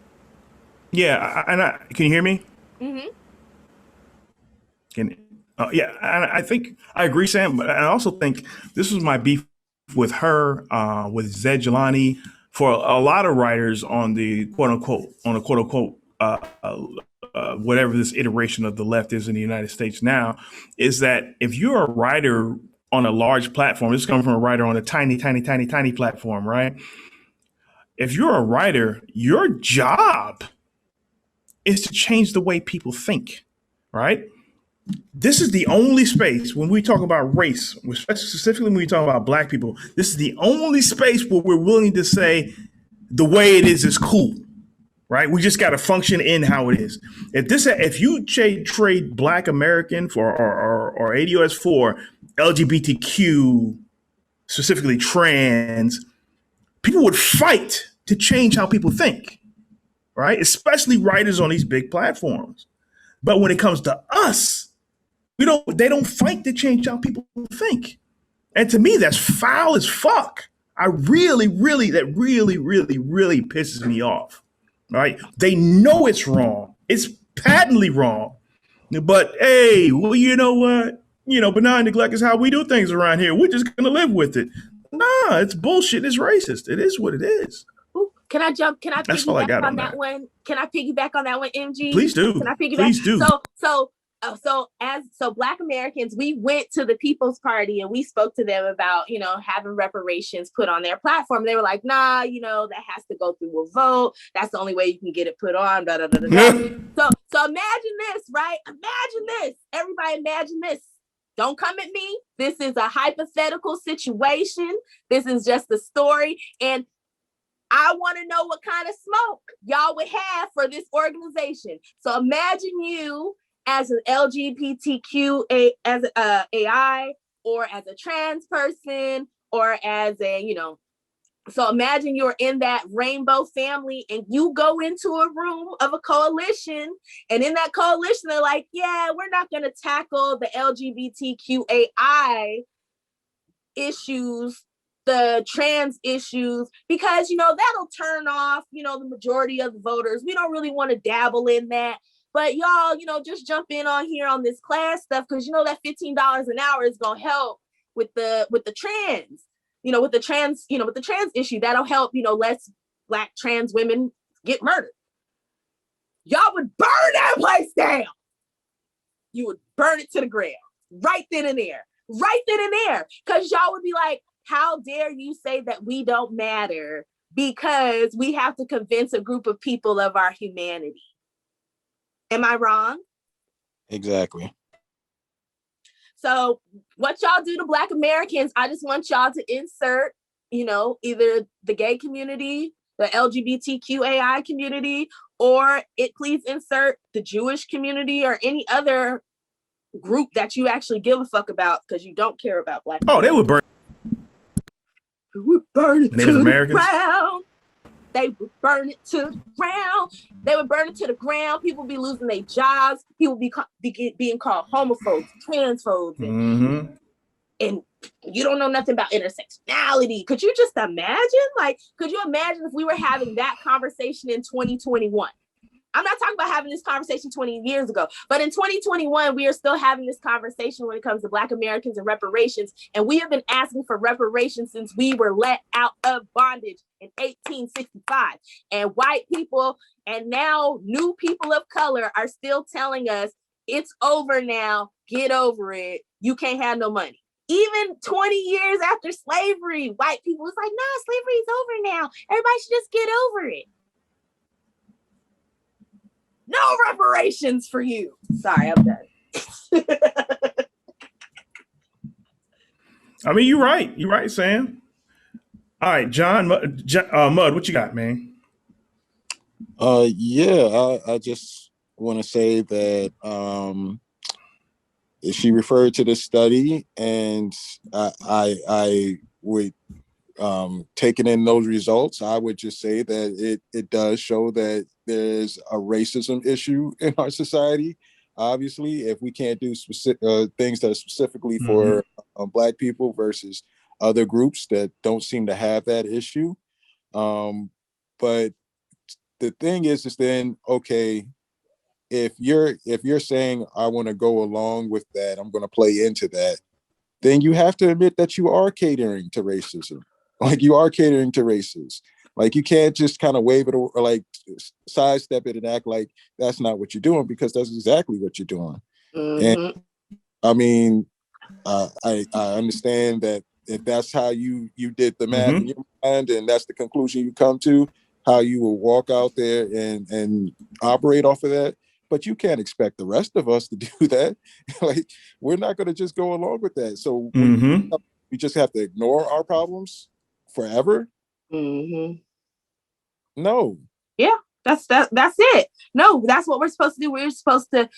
you hear me? Mm-hmm. I think I agree, Sam, but I also think this was my beef with her, with Zed Jelani, for a lot of writers on the quote unquote, whatever this iteration of the left is in the United States now, is that if you're a writer on a large platform, this is coming from a writer on a tiny platform, right? If you're a writer, your job is to change the way people think, right? This is the only space when we talk about race, specifically when we talk about Black people, this is the only space where we're willing to say the way it is cool, right? We just got to function in how it is. If you trade Black American for or ADOS for LGBTQ, specifically trans, people would fight to change how people think, right? Especially writers on these big platforms. But when it comes to us, they don't fight to change how people think. And to me, that's foul as fuck. That really pisses me off, right? They know it's wrong. It's patently wrong. But hey, well, you know what? Benign neglect is how we do things around here. We're just going to live with it. Nah, it's bullshit. It's racist. It is what it is. Ooh, can I That's all I piggyback got on that one? Can I piggyback on that one, MG? Please do. Can I piggyback? Please do. So So Black Americans, we went to the People's Party and we spoke to them about, having reparations put on their platform. They were like, nah, that has to go through a vote. That's the only way you can get it put on. Da, da, da, da, da. So imagine this, right? Imagine this. Everybody imagine this. Don't come at me. This is a hypothetical situation. This is just a story. And I want to know what kind of smoke y'all would have for this organization. So imagine you as an LGBTQ as a AI, or as a trans person, or as a, so imagine you're in that rainbow family and you go into a room of a coalition, and in that coalition, they're like, yeah, we're not going to tackle the LGBTQAI issues, the trans issues, because, that'll turn off, the majority of the voters. We don't really want to dabble in that. But y'all, just jump in on here on this class stuff, because that $15 an hour is gonna help with the trans, with the trans issue. That'll help, less Black trans women get murdered. Y'all would burn that place down. You would burn it to the ground right then and there, because y'all would be like, how dare you say that we don't matter because we have to convince a group of people of our humanity. Am I wrong? Exactly. So what y'all do to Black Americans, I just want y'all to insert, either the gay community, the LGBTQAI community, or please insert the Jewish community or any other group that you actually give a fuck about, because you don't care about Black Oh, they would burn. They would burn it Native to Americans? the ground. They would burn it to the ground. They would burn it to the ground. People be losing their jobs. People be being called homophobes, transphobes, and you don't know nothing about intersectionality. Could you just imagine? Could you imagine if we were having that conversation in 2021? I'm not talking about having this conversation 20 years ago, but in 2021, we are still having this conversation when it comes to Black Americans and reparations. And we have been asking for reparations since we were let out of bondage in 1865. And white people and now new people of color are still telling us it's over now. Get over it. You can't have no money. Even 20 years after slavery, white people was like, nah, slavery is over now. Everybody should just get over it. No reparations for you. Sorry, I'm done. I mean, you're right. You're right, Sam. All right, John, Mud, what you got, man? I just want to say that she referred to this study, and I would taking in those results, I would just say that it does show that there's a racism issue in our society. Obviously, if we can't do specific things that are specifically for Black people versus other groups that don't seem to have that issue. But the thing is then, okay, if you're saying I want to go along with that, I'm going to play into that, then you have to admit that you are catering to racism. Like, you are catering to racists. Like, you can't just kind of wave it or like sidestep it and act like that's not what you're doing, because that's exactly what you're doing. And I mean, I understand that if that's how you did the math in your mind and that's the conclusion you come to, how you will walk out there and operate off of that. But you can't expect the rest of us to do that. Like, we're not going to just go along with that. So we just have to ignore our problems forever. No. Yeah, that's it. No, that's what we're supposed to do. We're supposed to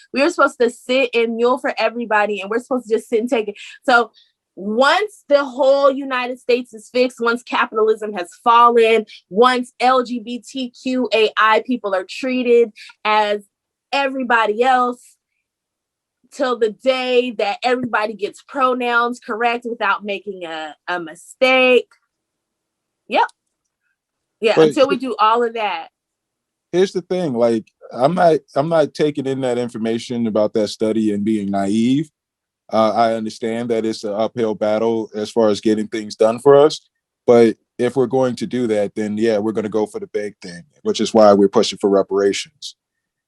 sit and mule for everybody, and we're supposed to just sit and take it. So once the whole United States is fixed, once capitalism has fallen, once LGBTQAI people are treated as everybody else, till the day that everybody gets pronouns correct without making a mistake. Yep. Yeah, but until we do all of that. Here's the thing, like, I'm not taking in that information about that study and being naive. I understand that it's an uphill battle as far as getting things done for us. But if we're going to do that, then yeah, we're going to go for the big thing, which is why we're pushing for reparations.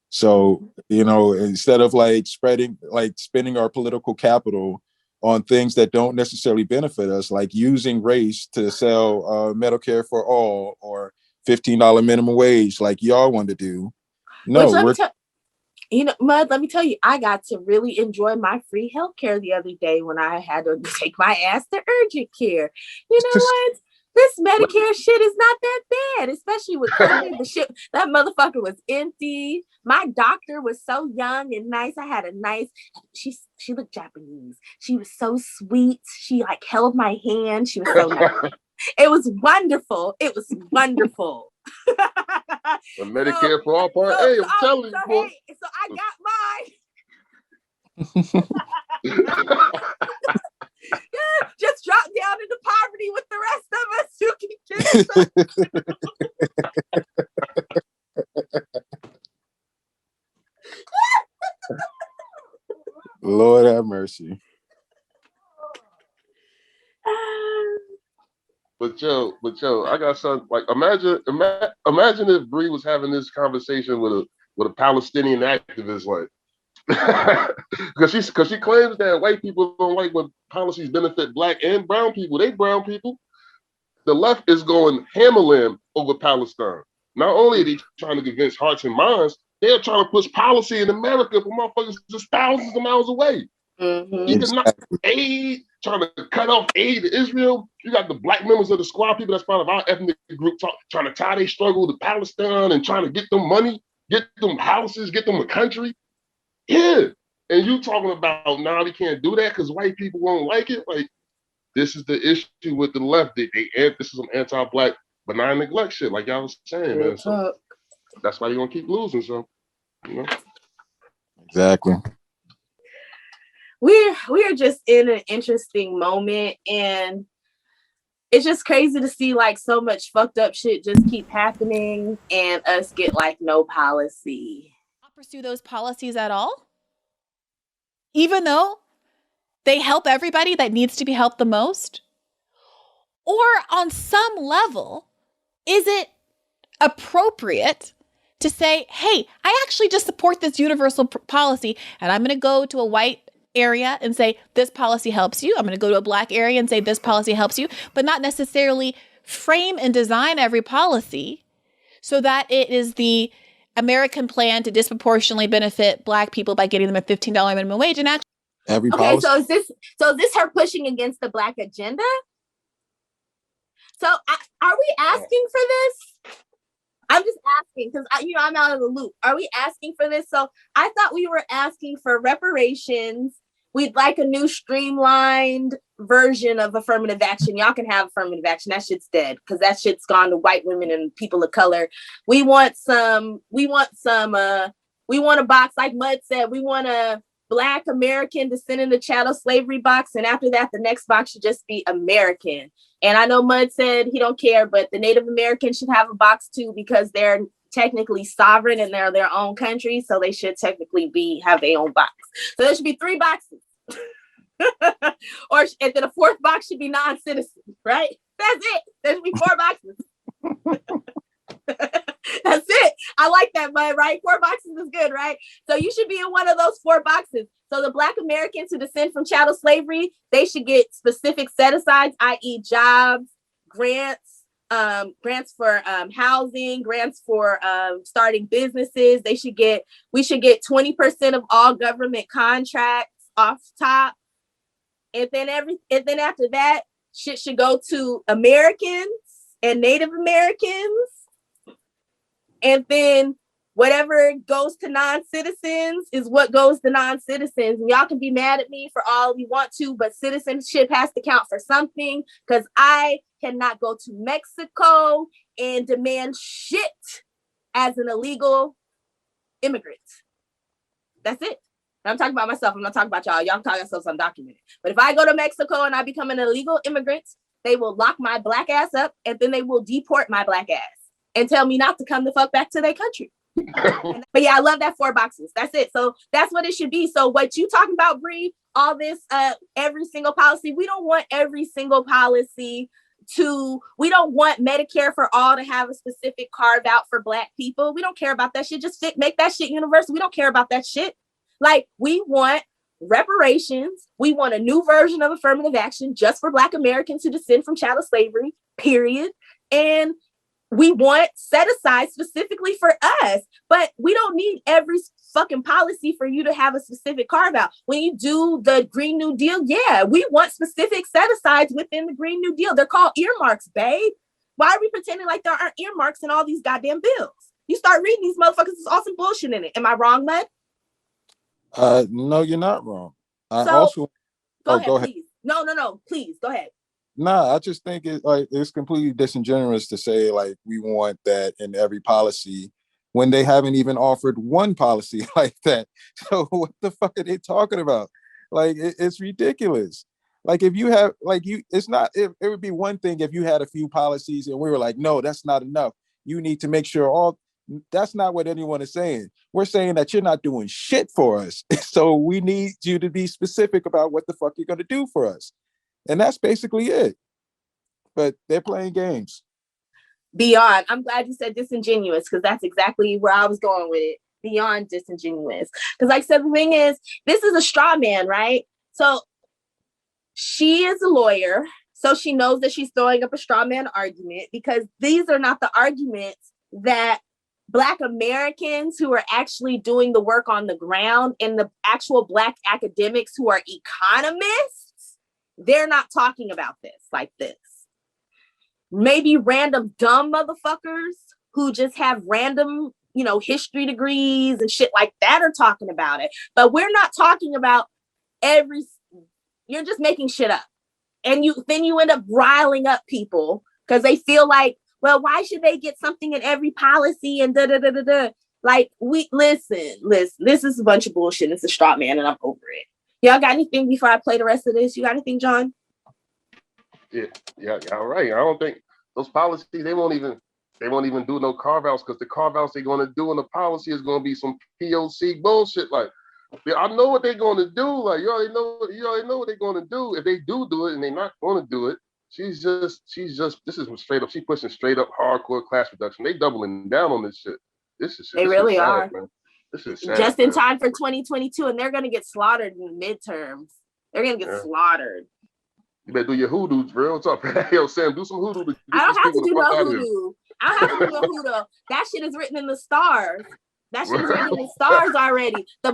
So, you know, instead of like spending our political capital on things that don't necessarily benefit us, like using race to sell Medicare for all or $15 minimum wage, like y'all want to do. No, Mud, let me tell you, I got to really enjoy my free healthcare the other day when I had to take my ass to urgent care. You know what? This Medicare shit is not that bad, especially with COVID. The shit, that motherfucker was empty. My doctor was so young and nice. I had a nice, she looked Japanese. She was so sweet. She like held my hand. She was so nice. It was wonderful. It was wonderful. The Medicare for all part. Hey, I'm telling you, boy. Hey, so I got mine. Yeah, just drop down into poverty with the rest of us who can get Lord have mercy. But yo, I got something like imagine if Bree was having this conversation with a Palestinian activist, like because she claims that white people don't like when policies benefit black and brown people. They brown people. The left is going hammerland over Palestine. Not only are they trying to convince hearts and minds, they're trying to push policy in America for motherfuckers just thousands of miles away. Even not aid, trying to cut off aid to Israel. You got the black members of the squad, people that's part of our ethnic group, trying to tie their struggle to Palestine and trying to get them money, get them houses, get them a country. Yeah. And you talking about now we can't do that because white people won't like it. Like, this is the issue with the left. This is some anti-black benign neglect shit, like y'all was saying, man. So that's why you're gonna keep losing. So, you know. Exactly. We're just in an interesting moment, and it's just crazy to see like so much fucked up shit just keep happening and us get like no policy. Not pursue those policies at all, even though they help everybody that needs to be helped the most? Or on some level, is it appropriate to say, hey, I actually just support this universal policy, and I'm going to go to a white area and say, this policy helps you. I'm going to go to a black area and say, this policy helps you, but not necessarily frame and design every policy so that it is the American plan to disproportionately benefit black people by getting them a $15 minimum wage. And actually, every okay, policy. so is this her pushing against the black agenda? So are we asking for this? I'm just asking because I'm out of the loop. Are we asking for this? So I thought we were asking for reparations. We'd like a new streamlined version of affirmative action. Y'all can have affirmative action. That shit's dead because that shit's gone to white women and people of color. We want a box, like Mud said, we want a Black American Descendant of Chattel Slavery box. And after that, the next box should just be American. And I know Mud said he don't care, but the Native Americans should have a box too because they're technically sovereign and they're their own country. So they should technically have their own box. So there should be 3 boxes. And then a 4th box should be non-citizen, right? That's it. There should be 4 boxes. That's it. I like that, Mud, right? 4 boxes is good, right? So you should be in one of those 4 boxes. So the Black Americans who descend from chattel slavery, they should get specific set-asides, i.e. jobs, grants for housing, grants for starting businesses. We should get 20% of all government contracts off top. And then after that, shit should go to Americans and Native Americans. And then whatever goes to non-citizens is what goes to non-citizens. And y'all can be mad at me for all you want to, but citizenship has to count for something because I cannot go to Mexico and demand shit as an illegal immigrant. That's it. I'm talking about myself. I'm not talking about y'all. Y'all talking yourselves undocumented. But if I go to Mexico and I become an illegal immigrant, they will lock my black ass up and then they will deport my black ass and tell me not to come the fuck back to their country. But yeah, I love that 4 boxes. That's it. So that's what it should be. So what you talking about, Bree, all this, every single policy, we don't want every single policy we don't want Medicare for all to have a specific carve out for Black people. We don't care about that shit. Just make that shit universal. We don't care about that shit. Like, we want reparations. We want a new version of affirmative action just for Black Americans who descend from chattel slavery, period. And we want set aside specifically for us, but we don't need every fucking policy for you to have a specific carve out. When you do the Green New Deal, yeah, we want specific set asides within the Green New Deal. They're called earmarks, babe. Why are we pretending like there aren't earmarks in all these goddamn bills? You start reading these motherfuckers, there's all some bullshit in it. Am I wrong, Mud? No, you're not wrong. I So, also go ahead, go ahead. please. No, please, go ahead. Nah, I just think it's completely disingenuous to say like we want that in every policy when they haven't even offered one policy like that. So what the fuck are they talking about? Like it's ridiculous. Like if you have it's not it would be one thing if you had a few policies and we were like, no, that's not enough. You need to make sure that's not what anyone is saying. We're saying that you're not doing shit for us. So we need you to be specific about what the fuck you're going to do for us. And that's basically it. But they're playing games. Beyond, I'm glad you said disingenuous, because that's exactly where I was going with it. Beyond disingenuous. Because like I said, the thing is, this is a straw man, right? So she is a lawyer, so she knows that she's throwing up a straw man argument, because these are not the arguments that Black Americans who are actually doing the work on the ground and the actual Black academics who are economists, they're not talking about this like this. Maybe random dumb motherfuckers who just have random, history degrees and shit like that are talking about it. But we're not talking about you're just making shit up. And then you end up riling up people because they feel like, well, why should they get something in every policy and da-da-da-da-da? Like, listen, this is a bunch of bullshit. It's a straw man and I'm over it. Y'all got anything before I play the rest of this? You got anything, John? Yeah, all right. I don't think those policies, they won't even do no carve-outs, because the carve-outs they're going to do in the policy is going to be some POC bullshit. Like, I know what they're going to do. Like, you already know what they're going to do. If they do it and they're not going to do it, she's just this is straight up. She pushing straight up hardcore class reduction. They doubling down on this shit. They really are. Man. This is sad, just in time for 2022, and they're going to get slaughtered in the midterms. They're going to get slaughtered. You better do your hoodoo, bro. What's up? Yo, Sam, do some hoodoo. I don't have to do no hoodoo. I don't have to do no hoodoo. That shit is written in the stars. That shit is written in the stars already. The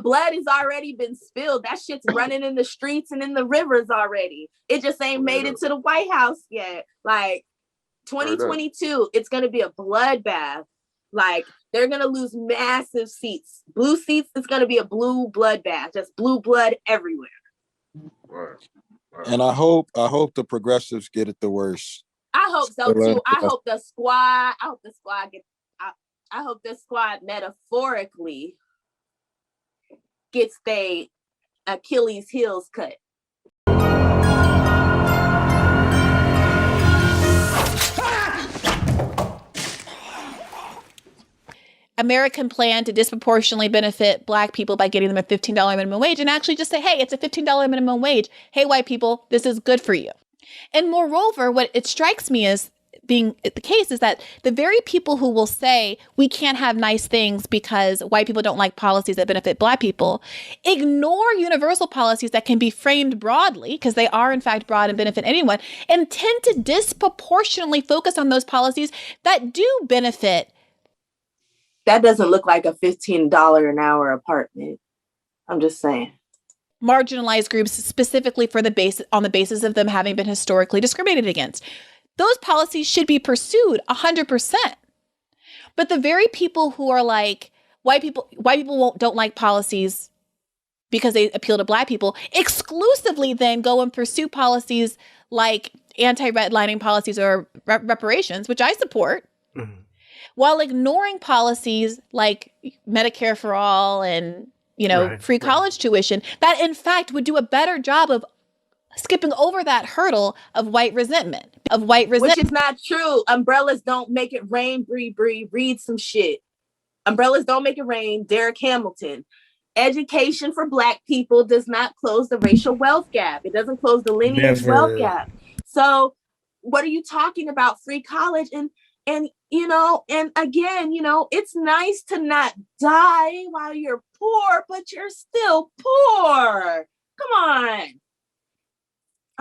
blood has already been spilled. That shit's running in the streets and in the rivers already. It just ain't made it to the White House yet. Like 2022, it's gonna be a bloodbath. Like they're gonna lose massive seats. Blue seats, it's gonna be a blue bloodbath. Just blue blood everywhere. Right. And I hope the progressives get it the worst. I hope so too. I hope the squad metaphorically gets their Achilles heels cut. American plan to disproportionately benefit Black people by getting them a $15 minimum wage, and actually just say, hey, it's a $15 minimum wage. Hey, white people, this is good for you. And moreover, what it strikes me as being the case is that the very people who will say we can't have nice things because white people don't like policies that benefit Black people ignore universal policies that can be framed broadly, because they are in fact broad and benefit anyone, and tend to disproportionately focus on those policies that do benefit. That doesn't look like a $15 an hour apartment. I'm just saying. Marginalized groups, specifically on the basis of them having been historically discriminated against. Those policies should be pursued 100%. But the very people who are like, white people don't like policies because they appeal to Black people, exclusively then go and pursue policies like anti-redlining policies or reparations, which I support. Mm-hmm. While ignoring policies like Medicare for all and, free college tuition, that in fact would do a better job of skipping over that hurdle of white resentment. Which is not true. Umbrellas don't make it rain, Bree. Read some shit. Umbrellas don't make it rain. Derek Hamilton. Education for Black people does not close the racial wealth gap. It doesn't close the lineage wealth gap. So what are you talking about? Free college and and again, it's nice to not die while you're poor, but you're still poor. Come on.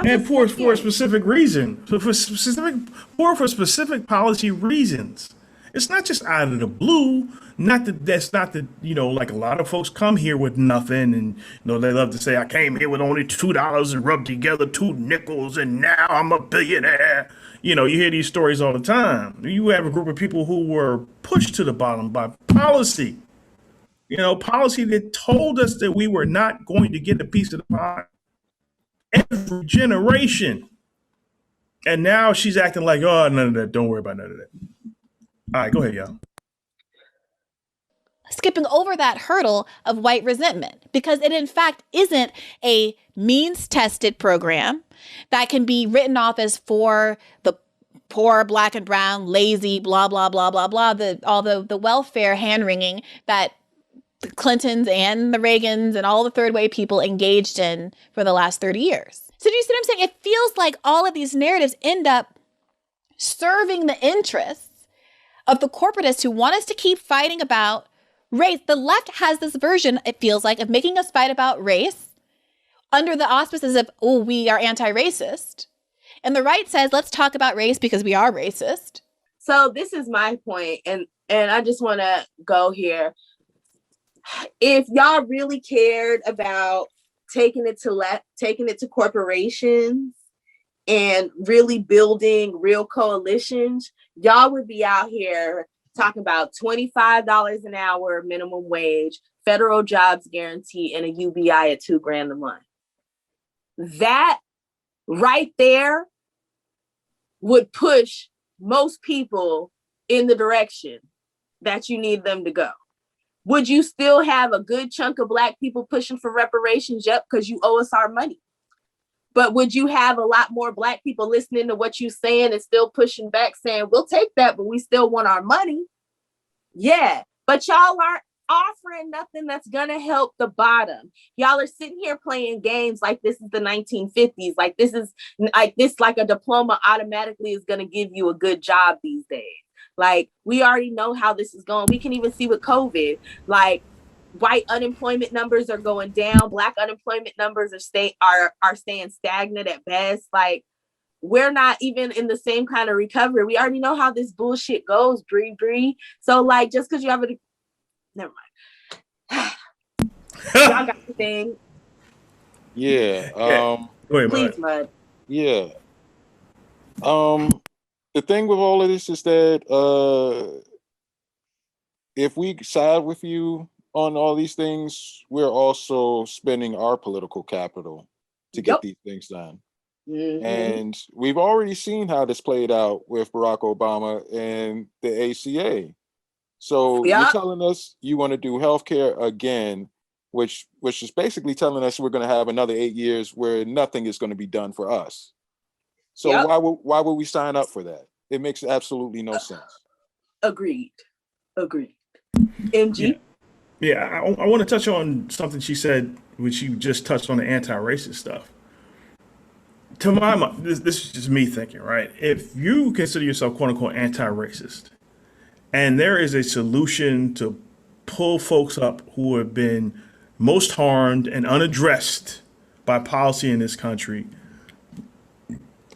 And poor for a specific reason. So poor for specific policy reasons. It's not just out of the blue. That's not the, like a lot of folks come here with nothing, and they love to say, I came here with only $2 and rubbed together 2 nickels and now I'm a billionaire. You hear these stories all the time. You have a group of people who were pushed to the bottom by policy. Policy that told us that we were not going to get a piece of the pie every generation. And now she's acting like, oh, none of that. Don't worry about none of that. All right, go ahead, y'all. Skipping over that hurdle of white resentment, because it in fact isn't a means-tested program that can be written off as for the poor, black and brown, lazy, blah, blah, blah, blah, blah, the welfare hand-wringing that the Clintons and the Reagans and all the third wave people engaged in for the last 30 years. So do you see what I'm saying? It feels like all of these narratives end up serving the interests of the corporatists who want us to keep fighting about race. The left has this version, it feels like, of making us fight about race under the auspices of, oh, we are anti-racist. And the right says, let's talk about race because we are racist. So this is my point, and I just want to go here. If y'all really cared about taking it to corporations and really building real coalitions, y'all would be out here talking about $25 an hour minimum wage, federal jobs guarantee, and a UBI at $2,000 a month. That right there would push most people in the direction that you need them to go. Would you still have a good chunk of Black people pushing for reparations? Yep, because you owe us our money. But would you have a lot more Black people listening to what you're saying and still pushing back saying, we'll take that, but we still want our money? Yeah, but y'all aren't offering nothing that's going to help the bottom. Y'all are sitting here playing games like this is the 1950s, like a diploma automatically is going to give you a good job these days. Like, we already know how this is going. We can even see with COVID, like, white unemployment numbers are going down. Black unemployment numbers are staying stagnant at best. Like, we're not even in the same kind of recovery. We already know how this bullshit goes, Bree. So, like, just because you have never mind. Y'all got anything? Yeah. Go ahead, please, Mud. Yeah. The thing with all of this is that if we side with you on all these things, we're also spending our political capital to get these things done. Mm-hmm. And we've already seen how this played out with Barack Obama and the ACA. So you're telling us you want to do healthcare again, which is basically telling us we're going to have another 8 years where nothing is going to be done for us. So why would we sign up for that? It makes absolutely no sense. Agreed. MG? Yeah, I want to touch on something she said, which you just touched on, the anti-racist stuff. To my mind, this is just me thinking, right? If you consider yourself, quote unquote, anti-racist, and there is a solution to pull folks up who have been most harmed and unaddressed by policy in this country,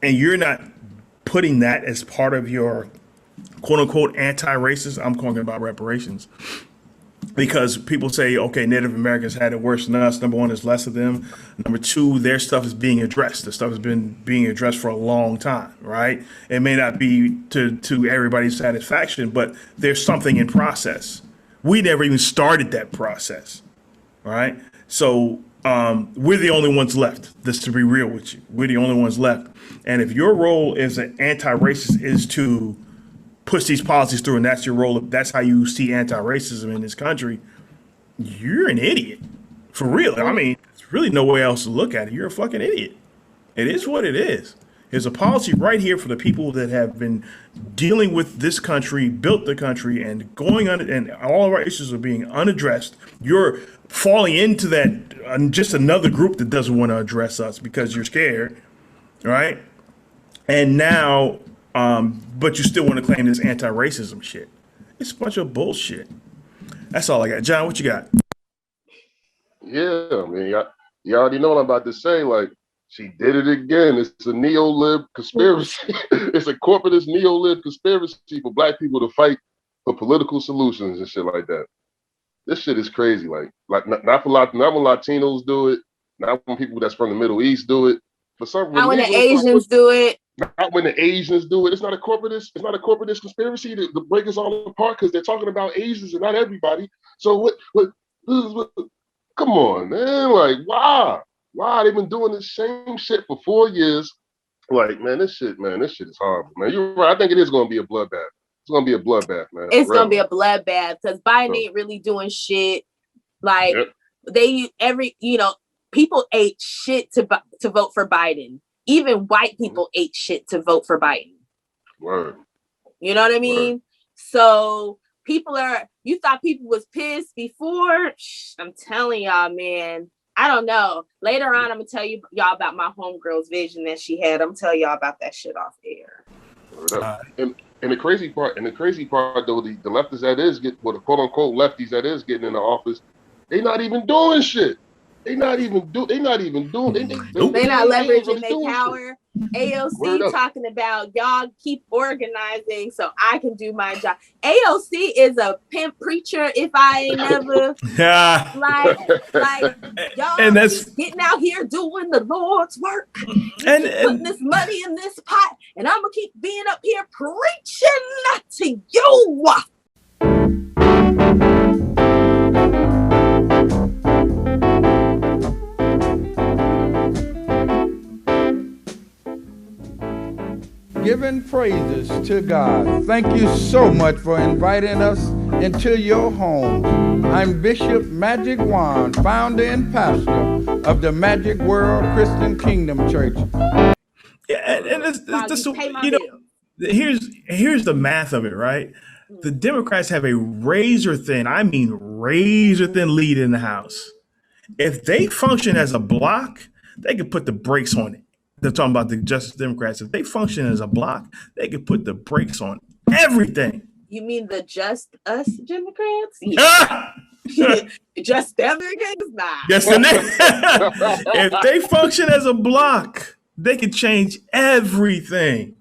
and you're not putting that as part of your quote unquote anti-racist, I'm talking about reparations, because people say, okay, Native Americans had it worse than us. Number one, there's less of them. Number two, their stuff is being addressed. The stuff has been being addressed for a long time, right? It may not be to everybody's satisfaction, but there's something in process. We never even started that process, right? So we're the only ones left. Just to be real with you, we're the only ones left. And if your role as an anti-racist is to push these policies through, and that's your role, that's how you see anti-racism in this country, you're an idiot. For real. I mean, there's really no way else to look at it. You're a fucking idiot. It is what it is. There's a policy right here for the people that have been dealing with this country, built the country, and going on, and all of our issues are being unaddressed. You're falling into that, just another group that doesn't want to address us because you're scared, right? And now, but you still want to claim this anti-racism shit. It's a bunch of bullshit. That's all I got. John, what you got? Yeah, I mean, you already know what I'm about to say. Like, she did it again. It's a neo-lib conspiracy. It's a corporatist neo-lib conspiracy for black people to fight for political solutions and shit like that. This shit is crazy. Like not when Latinos do it, not when people that's from the Middle East do it. For some Not when the Asians do it. Not when the Asians do it. It's not a corporatist conspiracy to break us all apart because they're talking about Asians and not everybody. So what come on, man. Like, why? Why? They've been doing the same shit for 4 years. Like, man, this shit is horrible, man. You're right. I think it is gonna be a bloodbath. It's gonna be a bloodbath, man. It's gonna be a bloodbath because Biden ain't really doing shit. Like people ate shit to vote for Biden. Even white people ate shit to vote for Biden. Word. You know what I mean? Word. So you thought people was pissed before? I'm telling y'all, man. I don't know. Later on, I'm gonna tell y'all about my homegirl's vision that she had. I'm gonna tell y'all about that shit off air. And the crazy part, though, the leftists that is the quote unquote lefties that is getting in the office, they not even doing shit. They not leveraging their power. AOC talking about y'all keep organizing so I can do my job. AOC is a pimp preacher if I ain't never like y'all and that's keep getting out here doing the Lord's work and putting this money in this pot, and I'm gonna keep being up here preaching to you. Giving praises to God. Thank you so much for inviting us into your home. I'm Bishop Magic Wand, founder and pastor of the Magic World Christian Kingdom Church. Yeah, and this here's the math of it, right? The Democrats have a razor thin lead in the House. If they function as a bloc, they could put the brakes on it. They're talking about the Justice Democrats. If they function as a bloc, they could put the brakes on everything. You mean the Just Us Democrats? Yeah. Just Democrats? Nah. Yes, if they function as a bloc, they could change everything.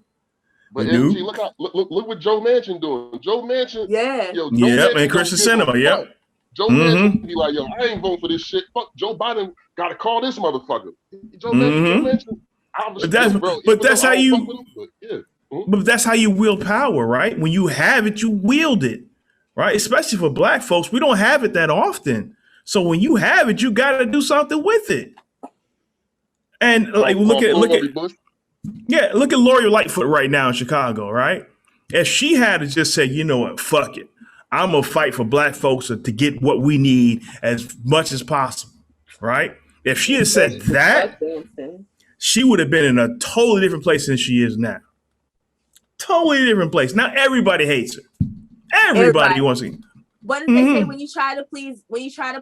But MG, look what Joe Manchin doing. Joe Manchin, and Christian Cinema, Joe Manchin be like, yo, I ain't voting for this shit. Fuck, Joe Biden got to call this motherfucker. Joe Manchin. But that's how you wield power, right? When you have it, you wield it, right? Especially for black folks, we don't have it that often. So when you have it, you got to do something with it. And like look at Lori Lightfoot right now in Chicago, right? If she had to just say, you know what, fuck it, I'm gonna fight for black folks to get what we need as much as possible, right? If she had said that, she would have been in a totally different place than she is now. Totally different place. Now everybody hates her. Everybody wants to. What did they say? When you try to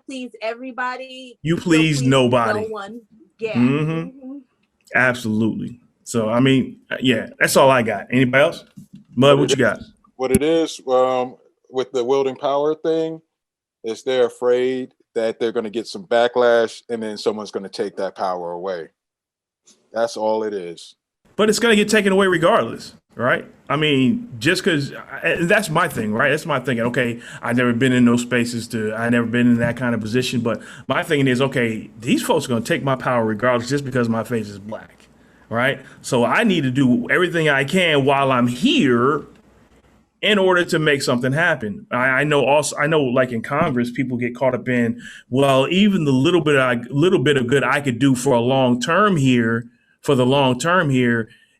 please everybody, you please nobody. No one. Yeah. Absolutely. So I mean, yeah, that's all I got. Anybody else? Mud, what you got? What it is with the wielding power thing is they're afraid that they're going to get some backlash and then someone's going to take that power away. That's all it is. But it's going to get taken away regardless, right? I mean, just because that's my thing, right? That's my thinking. Okay, I've never been in those spaces I've never been in that kind of position. But my thinking is, okay, these folks are going to take my power regardless just because my face is black, right? So I need to do everything I can while I'm here in order to make something happen. I know like in Congress, people get caught up in, well, even the little bit of good I could do for the long term here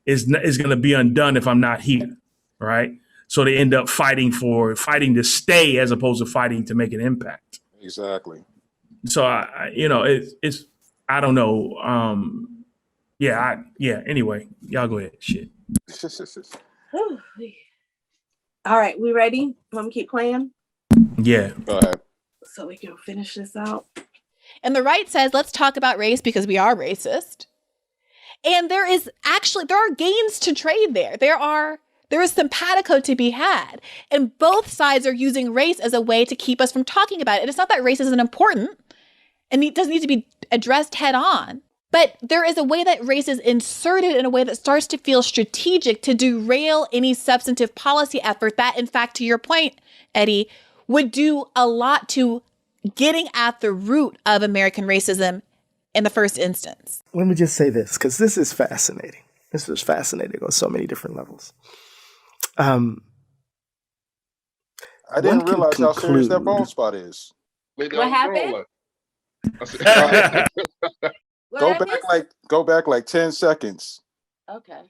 is going to be undone if I'm not here, right? So they end up fighting to stay as opposed to fighting to make an impact. Exactly. So it's I don't know. Anyway, y'all go ahead. Shit. All right, we ready? Want me to keep playing? Yeah. Go ahead. So we can finish this out. And the right says, let's talk about race because we are racist. And there are gains to trade there. There is simpatico to be had. And both sides are using race as a way to keep us from talking about it. And it's not that race isn't important and it doesn't need to be addressed head on. But there is a way that race is inserted in a way that starts to feel strategic to derail any substantive policy effort that, in fact, to your point, Eddie, would do a lot to getting at the root of American racism in the first instance. Let me just say this, because this is fascinating. This is fascinating on so many different levels. I didn't realize how serious that bald spot is. What happened? Go back like 10 seconds. Okay.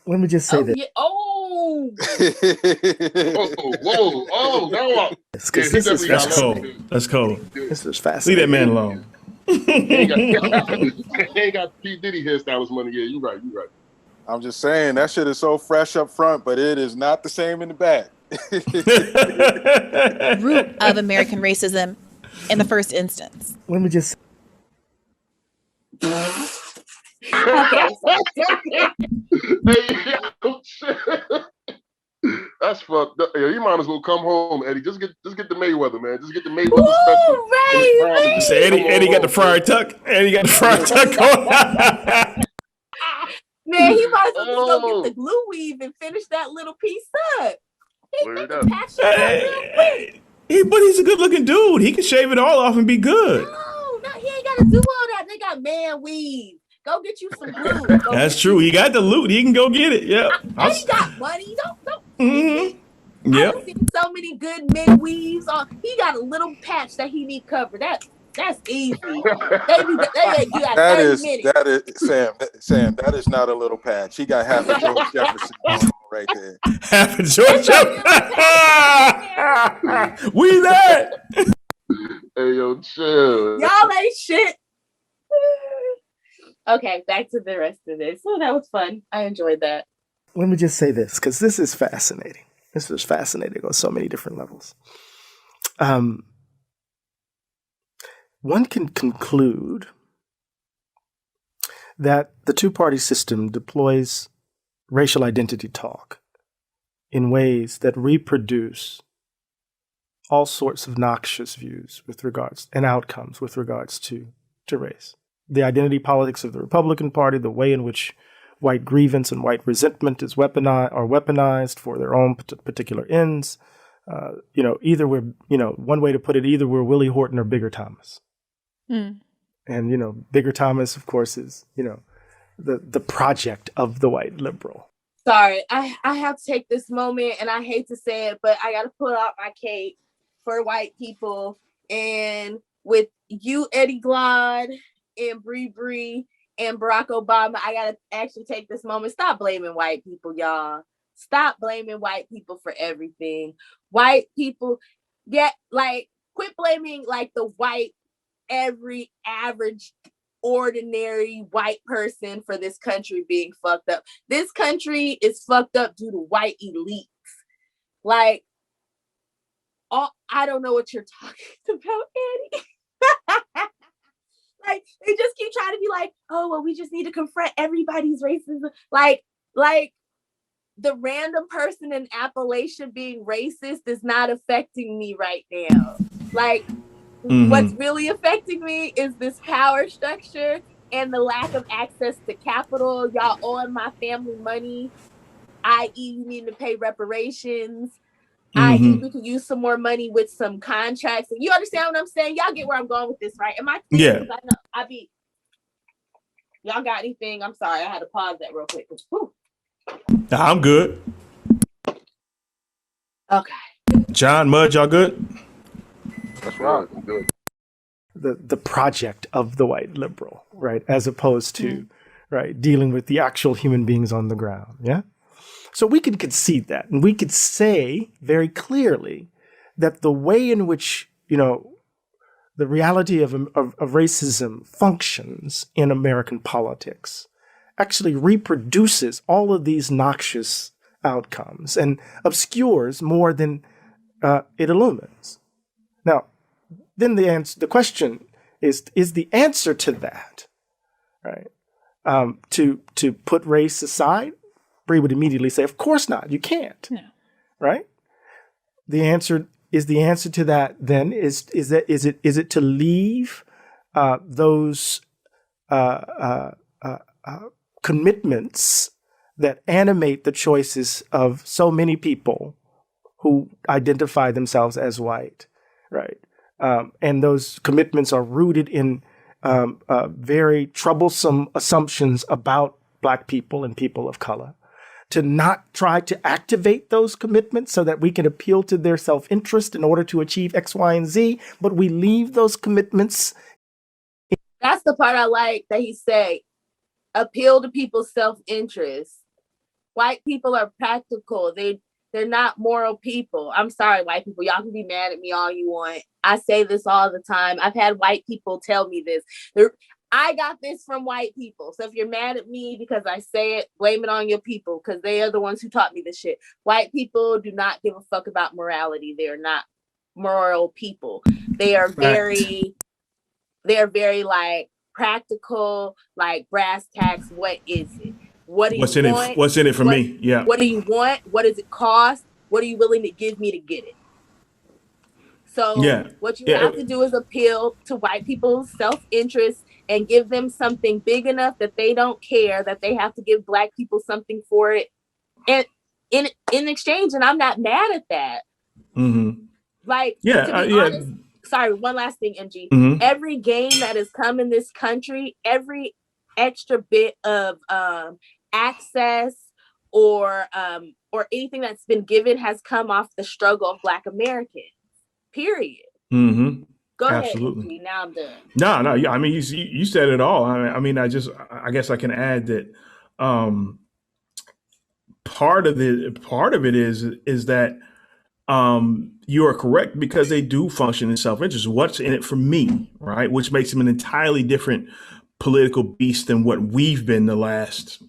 Let me just say this. Yeah. Oh. Whoa, no. That's cold. That's cold. This is Leave fascinating. that man alone. He ain't got P. Diddy hairstylist money. Yeah, you right. I'm just saying that shit is so fresh up front, but it is not the same in the back. Root of American racism in the first instance. Let me just. Okay. That's fucked up. Yeah, you might as well come home, Eddie. Just get the Mayweather, man. Just get the Mayweather special. Right. So Eddie got the friar tuck. Eddie got the friar tuck on. Man, he might as well just go get the glue weave and finish that little piece up. Word up. But he's a good looking dude. He can shave it all off and be good. No, he ain't got to do all that. They got man weave. Go get you some glue. That's true. He got the loot. He can go get it. Yep. He got money. Don't. Mm-hmm. Yep. I've seen so many good men weaves on. He got a little patch that he need covered. That's easy. They got 30 minutes. That is Sam. That is not a little patch. He got half of George Jefferson right there. Half of George Jefferson. We there. Hey, yo, chill. Y'all ain't shit. Okay, back to the rest of this. So that was fun. I enjoyed that. Let me just say this, because this is fascinating. This is fascinating on so many different levels. One can conclude that the two-party system deploys racial identity talk in ways that reproduce all sorts of noxious views with regards and outcomes with regards to race. The identity politics of the Republican Party, the way in which white grievance and white resentment is weaponized for their own particular ends. Either one way to put it, either we're Willie Horton or Bigger Thomas. Mm. And, Bigger Thomas, of course, is, the project of the white liberal. Sorry, I have to take this moment, and I hate to say it, but I got to put out my cape for white people. And with you, Eddie Glad, and Bree, and Barack Obama, I got to actually take this moment. Stop blaming white people, y'all. Stop blaming white people for everything. White people quit blaming the white, every average, ordinary white person for this country being fucked up. This country is fucked up due to white elites. I don't know what you're talking about, Eddie. They just keep trying to be oh, well, we just need to confront everybody's racism. The random person in Appalachia being racist is not affecting me right now. What's really affecting me is this power structure and the lack of access to capital. Y'all owing my family money, i.e. you need to pay reparations, i.e. we could use some more money with some contracts. You understand what I'm saying? Y'all get where I'm going with this, right? Am I clear? Yeah. I know. Y'all got anything? I'm sorry, I had to pause that real quick. Whew. I'm good. Okay. John, Mud, y'all good? That's right. I'm good. The project of the white liberal, right? As opposed to, right, dealing with the actual human beings on the ground, yeah? So we could concede that, and we could say very clearly that the way in which, the reality of racism functions in American politics actually reproduces all of these noxious outcomes and obscures more than it illumines. Now, then the question is the answer to that, right? To put race aside, Bree would immediately say, of course not, you can't. No. Right? The answer to that then is it to leave those commitments that animate the choices of so many people who identify themselves as white, right? And those commitments are rooted in very troublesome assumptions about Black people and people of color, to not try to activate those commitments so that we can appeal to their self-interest in order to achieve X, Y, and Z, but we leave those commitments. That's the part I like that he said, appeal to people's self-interest. White people are practical. They're not moral people. I'm sorry, white people. Y'all can be mad at me all you want. I say this all the time. I've had white people tell me this. I got this from white people. So if you're mad at me because I say it, blame it on your people, because they are the ones who taught me this shit. White people do not give a fuck about morality. They are not moral people. They are very like practical, like brass tacks. What is it? What do you want? What's in it for me? Yeah. What do you want? What does it cost? What are you willing to give me to get it? So what you have to do is appeal to white people's self-interest and give them something big enough that they don't care that they have to give Black people something for it, and in exchange. And I'm not mad at that. Mm-hmm. Like, to be honest, sorry, one last thing, MG. Mm-hmm. Every gain that has come in this country, every extra bit of access or anything that's been given has come off the struggle of Black Americans. Period. Mm-hmm. Go Absolutely. ahead, MG. Now I'm done. No. I mean, you said it all. I mean, I guess I can add that part of it is that you are correct, because they do function in self-interest. What's in it for me, right? Which makes them an entirely different political beast than what we've been the last,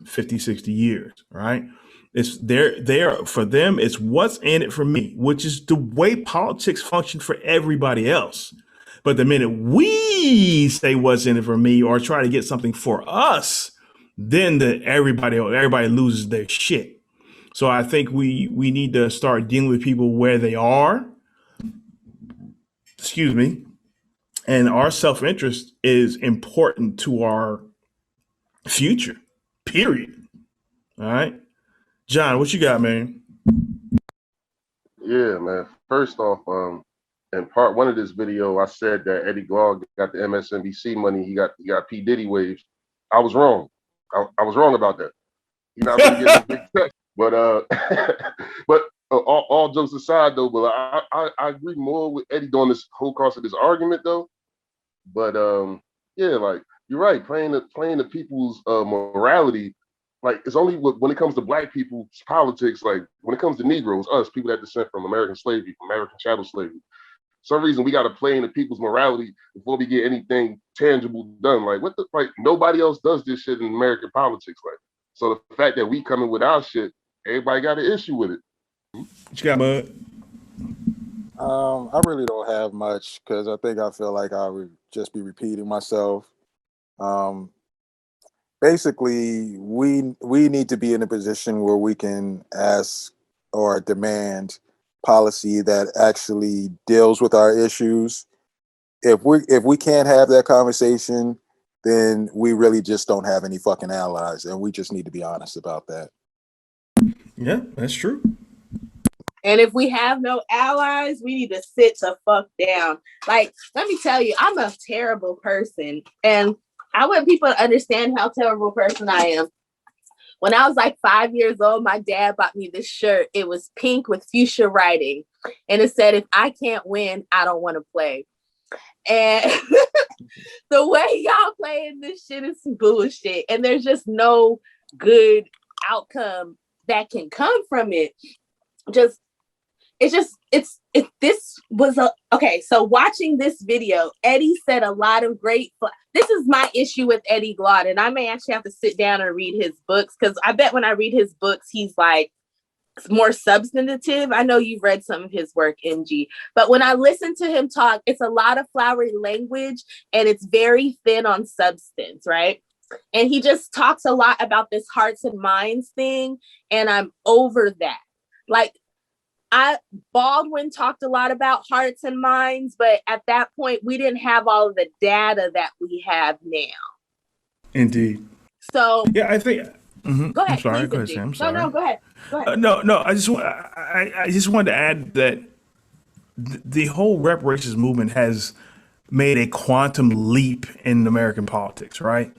50, 60 years, right? It's there for them. It's what's in it for me, which is the way politics function for everybody else. But the minute we say what's in it for me or try to get something for us, then everybody loses their shit. So I think we need to start dealing with people where they are. Excuse me. And our self-interest is important to our future, period. All right. John, what you got, man? Yeah, man. First off, in part one of this video, I said that Eddie Glaude got the MSNBC money. He got P. Diddy waves. I was wrong. I was wrong about that. He's not really getting big tech. But all jokes aside, though, but I agree more with Eddie during this whole course of this argument, though. But yeah, like you're right, playing the people's morality. Like, it's only when it comes to Black people's politics, like when it comes to Negroes, us, people that descend from American slavery, from American chattel slavery. For some reason we got to play into people's morality before we get anything tangible done. Like, nobody else does this shit in American politics. Like, so the fact that we coming with our shit, everybody got an issue with it. What you got, Bud? I really don't have much, because I feel like I would just be repeating myself. Basically, we need to be in a position where we can ask or demand policy that actually deals with our issues. If we can't have that conversation, then we really just don't have any fucking allies, and we just need to be honest about that. Yeah, that's true. And if we have no allies, we need to sit the fuck down. Like, let me tell you, I'm a terrible person, and I want people to understand how terrible a person I am. When I was like 5 years old, my dad bought me this shirt. It was pink with fuchsia writing. And it said, if I can't win, I don't want to play. And the way y'all playing this shit is some bullshit. And there's just no good outcome that can come from it. So watching this video, Eddie said a lot of this is my issue with Eddie Glaude, and I may actually have to sit down and read his books, because I bet when I read his books, he's like more substantive. I know you've read some of his work, NG, but when I listen to him talk, it's a lot of flowery language and it's very thin on substance, right? And he just talks a lot about this hearts and minds thing, and I'm over that. Like, Baldwin talked a lot about hearts and minds, but at that point, we didn't have all of the data that we have now. Indeed. So yeah, I think. Go ahead. I'm sorry. Please, Go ahead, NG. Sam. I'm sorry. No, go ahead. Go ahead. No. I just wanted to add that the whole reparations movement has made a quantum leap in American politics, right?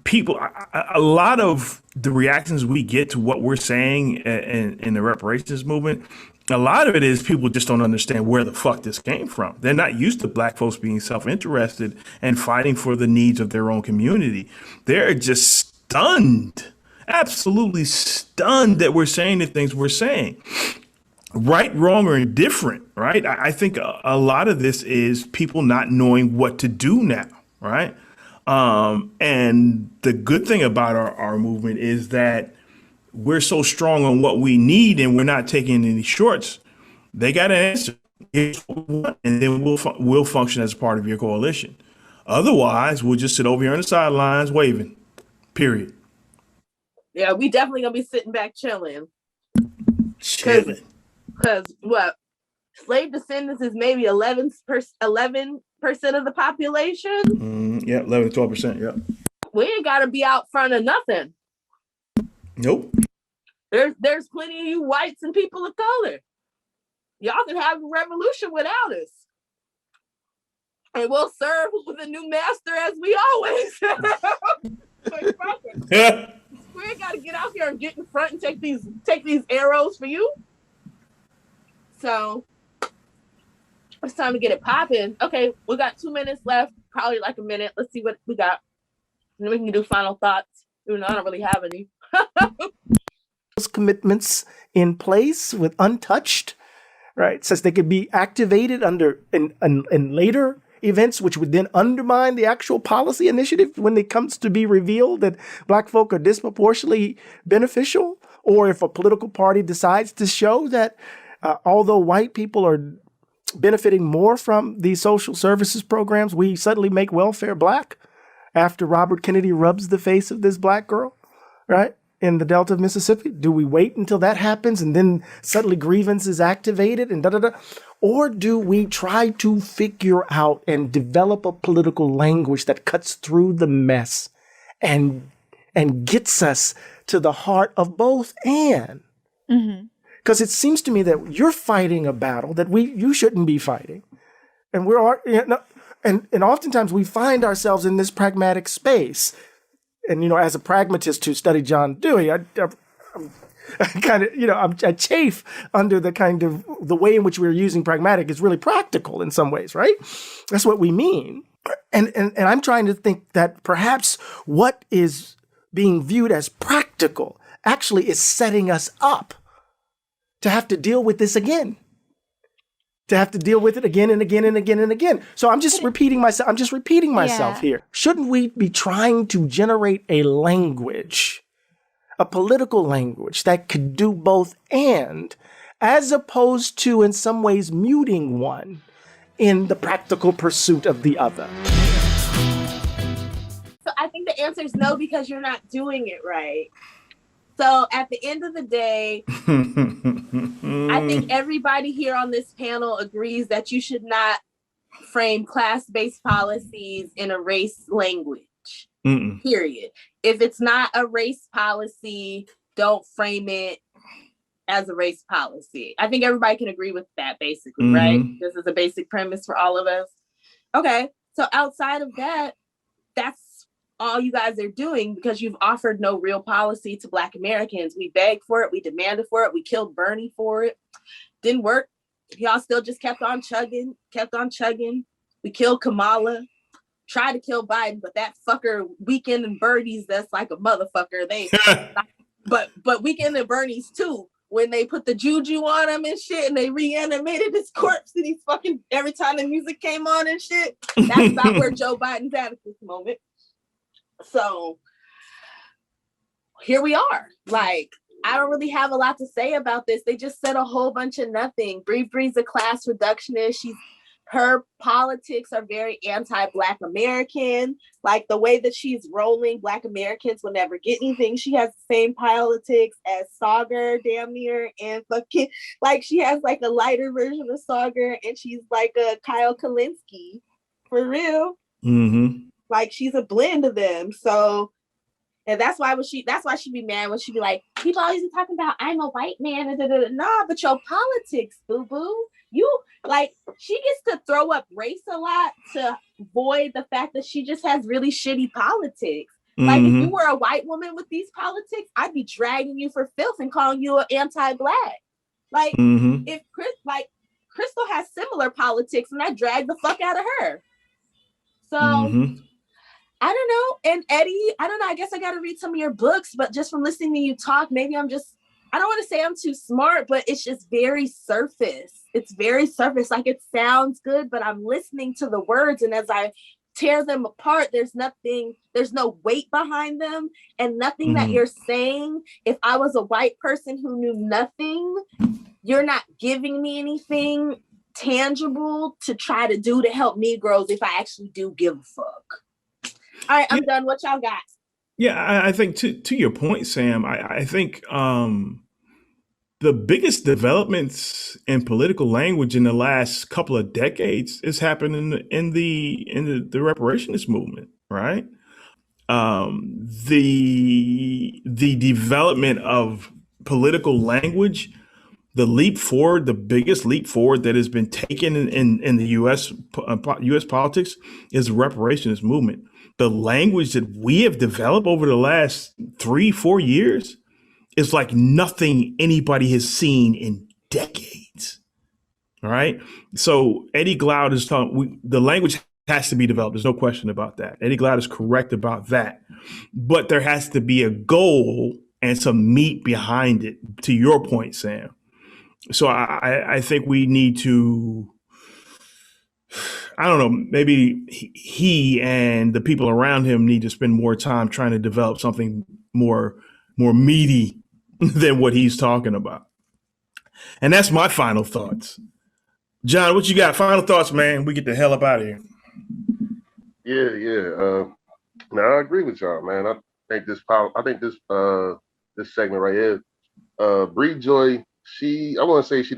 People, a lot of the reactions we get to what we're saying in the reparations movement, a lot of it is people just don't understand where the fuck this came from. They're not used to black folks being self-interested and fighting for the needs of their own community. They're just stunned, absolutely stunned that we're saying the things we're saying. Right, wrong, or indifferent, right? I think a lot of this is people not knowing what to do now, right? And the good thing about our movement is that we're so strong on what we need and we're not taking any shorts. They got an answer. Here's what we want, and then we'll function as part of your coalition. Otherwise, we'll just sit over here on the sidelines waving, period. Yeah, we definitely gonna be sitting back chilling. Chilling. Because what? Slave descendants is maybe 11% of the population. Yeah, 11 to 12%. Yeah. We ain't gotta be out front of nothing. Nope. There's plenty of you whites and people of color. Y'all can have a revolution without us. And we'll serve with a new master as we always have. Yeah. We ain't gotta get out here and get in front and take these arrows for you. So it's time to get it popping. Okay, we got 2 minutes left, probably like a minute. Let's see what we got. And then we can do final thoughts. Even though I don't really have any. Those commitments in place with untouched, right? Says they could be activated under in later events, which would then undermine the actual policy initiative when it comes to be revealed that black folk are disproportionately beneficial, or if a political party decides to show that although white people are benefiting more from these social services programs, we suddenly make welfare black after Robert Kennedy rubs the face of this black girl, right, in the Delta of Mississippi? Do we wait until that happens and then suddenly grievance is activated and da-da-da? Or do we try to figure out and develop a political language that cuts through the mess and gets us to the heart of both and? Mm-hmm. Because it seems to me that you're fighting a battle that you shouldn't be fighting. And and oftentimes we find ourselves in this pragmatic space. And, as a pragmatist who studied John Dewey, I kind of, I chafe under the way in which we're using pragmatic is really practical in some ways, right? That's what we mean. And I'm trying to think that perhaps what is being viewed as practical actually is setting us up to have to deal with this again, to have to deal with it again and again and again and again. So I'm just repeating myself here. Shouldn't we be trying to generate a language, a political language that could do both and, as opposed to in some ways muting one in the practical pursuit of the other? So I think the answer is no, because you're not doing it right. So at the end of the day, I think everybody here on this panel agrees that you should not frame class-based policies in a race language, period. If it's not a race policy, don't frame it as a race policy. I think everybody can agree with that, basically, right? This is a basic premise for all of us. Okay, so outside of that, that's all you guys are doing, because you've offered no real policy to Black Americans. We begged for it. We demanded for it. We killed Bernie for it. Didn't work. Y'all still just kept on chugging. We killed Kamala. Tried to kill Biden, but that fucker Weekend and Bernie's, that's like a motherfucker. But Weekend and Bernie's too, when they put the juju on him and shit, and they reanimated his corpse, and he's fucking, every time the music came on and shit. That's about where Joe Biden's at this moment. So here we are. Like, I don't really have a lot to say about this. They just said a whole bunch of nothing. Bree Bree's a class reductionist. Her politics are very anti-Black American. Like the way that she's rolling, Black Americans will never get anything. She has the same politics as Sagar, damn near, and fucking like she has like a lighter version of Sagar, and she's like a Kyle Kalinske, for real. Mm-hmm. Like she's a blend of them. So, and that's why she be mad when she be like, people always be talking about I'm a white man. Nah, but your politics, boo boo. You like she gets to throw up race a lot to void the fact that she just has really shitty politics. Mm-hmm. Like if you were a white woman with these politics, I'd be dragging you for filth and calling you an anti-Black. Like if Crystal has similar politics, and I drag the fuck out of her. So I don't know. And Eddie, I don't know. I guess I got to read some of your books, but just from listening to you talk, maybe I don't want to say I'm too smart, but it's just very surface. It's very surface. Like it sounds good, but I'm listening to the words. And as I tear them apart, there's no weight behind them, and nothing that you're saying. If I was a white person who knew nothing, you're not giving me anything tangible to try to do to help Negroes if I actually do give a fuck. All right, I'm done. What y'all got? Yeah, I think to your point, Sam, I think the biggest developments in political language in the last couple of decades has happened in the reparationist movement, right? The development of political language, the biggest leap forward that has been taken in the U.S. politics is the reparationist movement. The language that we have developed over the last 3-4 years is like nothing anybody has seen in decades. All right. So Eddie Glaude is talking, the language has to be developed. There's no question about that. Eddie Glaude is correct about that. But there has to be a goal and some meat behind it, to your point, Sam. So I think we need to, I don't know, maybe he and the people around him need to spend more time trying to develop something more meaty than what he's talking about. And that's my final thoughts. John, what you got? Final thoughts, man. We get the hell up out of here. Yeah. Now I agree with y'all, man. I think this segment right here, Bree Joy, I want to say she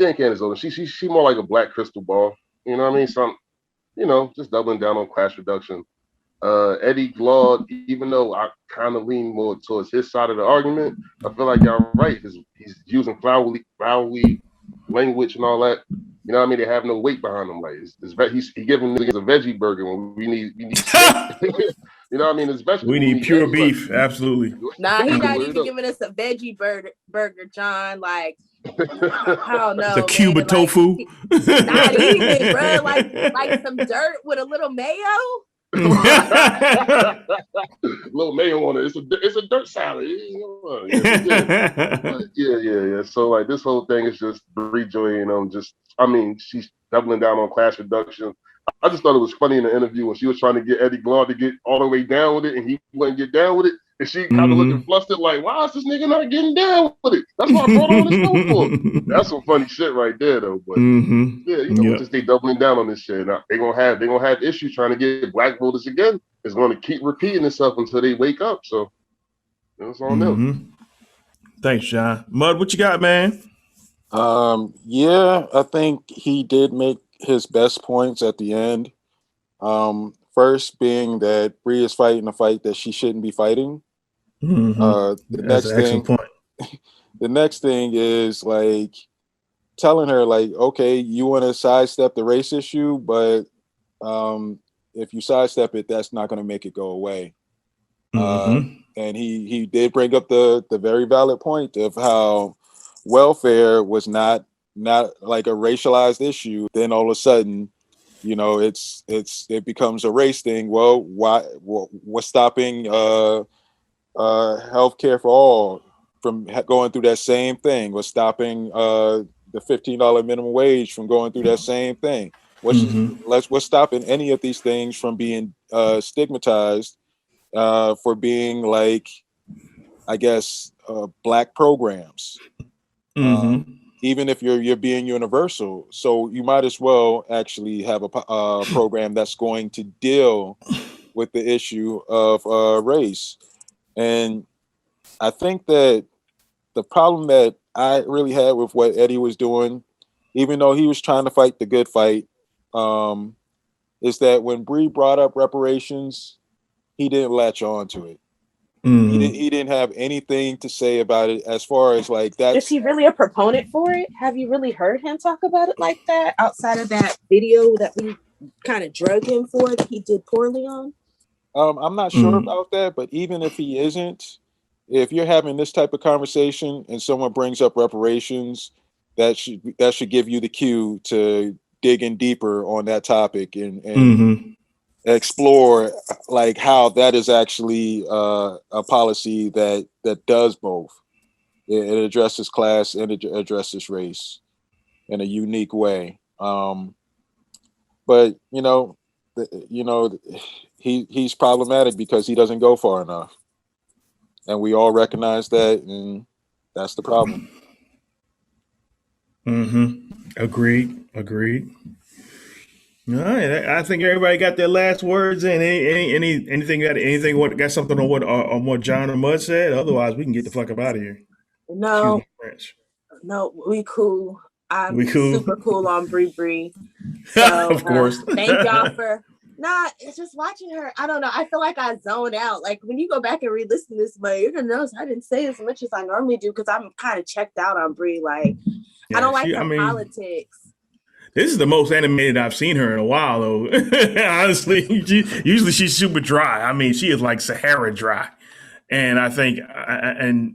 ain't Candace Owens. She more like a Black crystal ball. You know what I mean? Just doubling down on class reduction. Eddie Glaude, even though I kind of lean more towards his side of the argument, I feel like y'all right. He's using flowery language and all that. You know what I mean? They have no weight behind them. Like he's giving niggas a veggie burger when we need you know what I mean? It's vegetable. We need pure beef. Like, absolutely. Nah, he's not even giving us a veggie burger, John. Like, I don't know. The cube of tofu. Not even, bro. Like some dirt with a little mayo. Little mayo on it. It's a dirt salad. Yeah. So like this whole thing is just Bree Joy, she's doubling down on class reduction. I just thought it was funny in the interview when she was trying to get Eddie Glaude to get all the way down with it, and he wouldn't get down with it. And she kind of looking flustered, like, why is this nigga not getting down with it? That's what I brought on the show for. That's some funny shit right there, though. But just they doubling down on this shit. Now, they're gonna have issues trying to get Black voters again. It's gonna keep repeating itself until they wake up. So it's on them. Thanks, John. Mud, what you got, man? I think he did make his best points at the end. First being that Bree is fighting a fight that she shouldn't be fighting. The next thing is like telling her like, okay, you want to sidestep the race issue, but if you sidestep it, that's not going to make it go away. And he did bring up the very valid point of how welfare was not like a racialized issue. Then all of a sudden, it becomes a race thing. Well, what's stopping healthcare for all from going through that same thing? What's stopping the $15 minimum wage from going through that same thing? What's stopping any of these things from being stigmatized for being like I guess, black programs. Even if you're being universal, so you might as well actually have a program that's going to deal with the issue of race. And I think that the problem that I really had with what Eddie was doing, even though he was trying to fight the good fight, is that when Bree brought up reparations, he didn't latch on to it. He didn't have anything to say about it as far as like that. Is he really a proponent for it? Have you really heard him talk about it like that outside of that video that we kind of drug him for that he did poorly on? I'm not sure about that, but even if he isn't, if you're having this type of conversation and someone brings up reparations, that should give you the cue to dig in deeper on that topic and explore like how that is actually a policy that does both. It addresses class and it addresses race in a unique way. But he's problematic because he doesn't go far enough, and we all recognize that, and that's the problem. Agreed. All right, I think everybody got their last words in. Anything got something on what John or Mud said? Otherwise, we can get the fuck up out of here. No, we cool. I'm super cool on Bree. So, of course. Thank y'all for. It's just watching her. I don't know. I feel like I zone out. Like when you go back and re-listen to this, but you're gonna notice I didn't say as much as I normally do because I'm kind of checked out on Bree. Like I don't like her politics. This is the most animated I've seen her in a while, though. Honestly, usually she's super dry. I mean, she is like Sahara dry. And I think, Eddie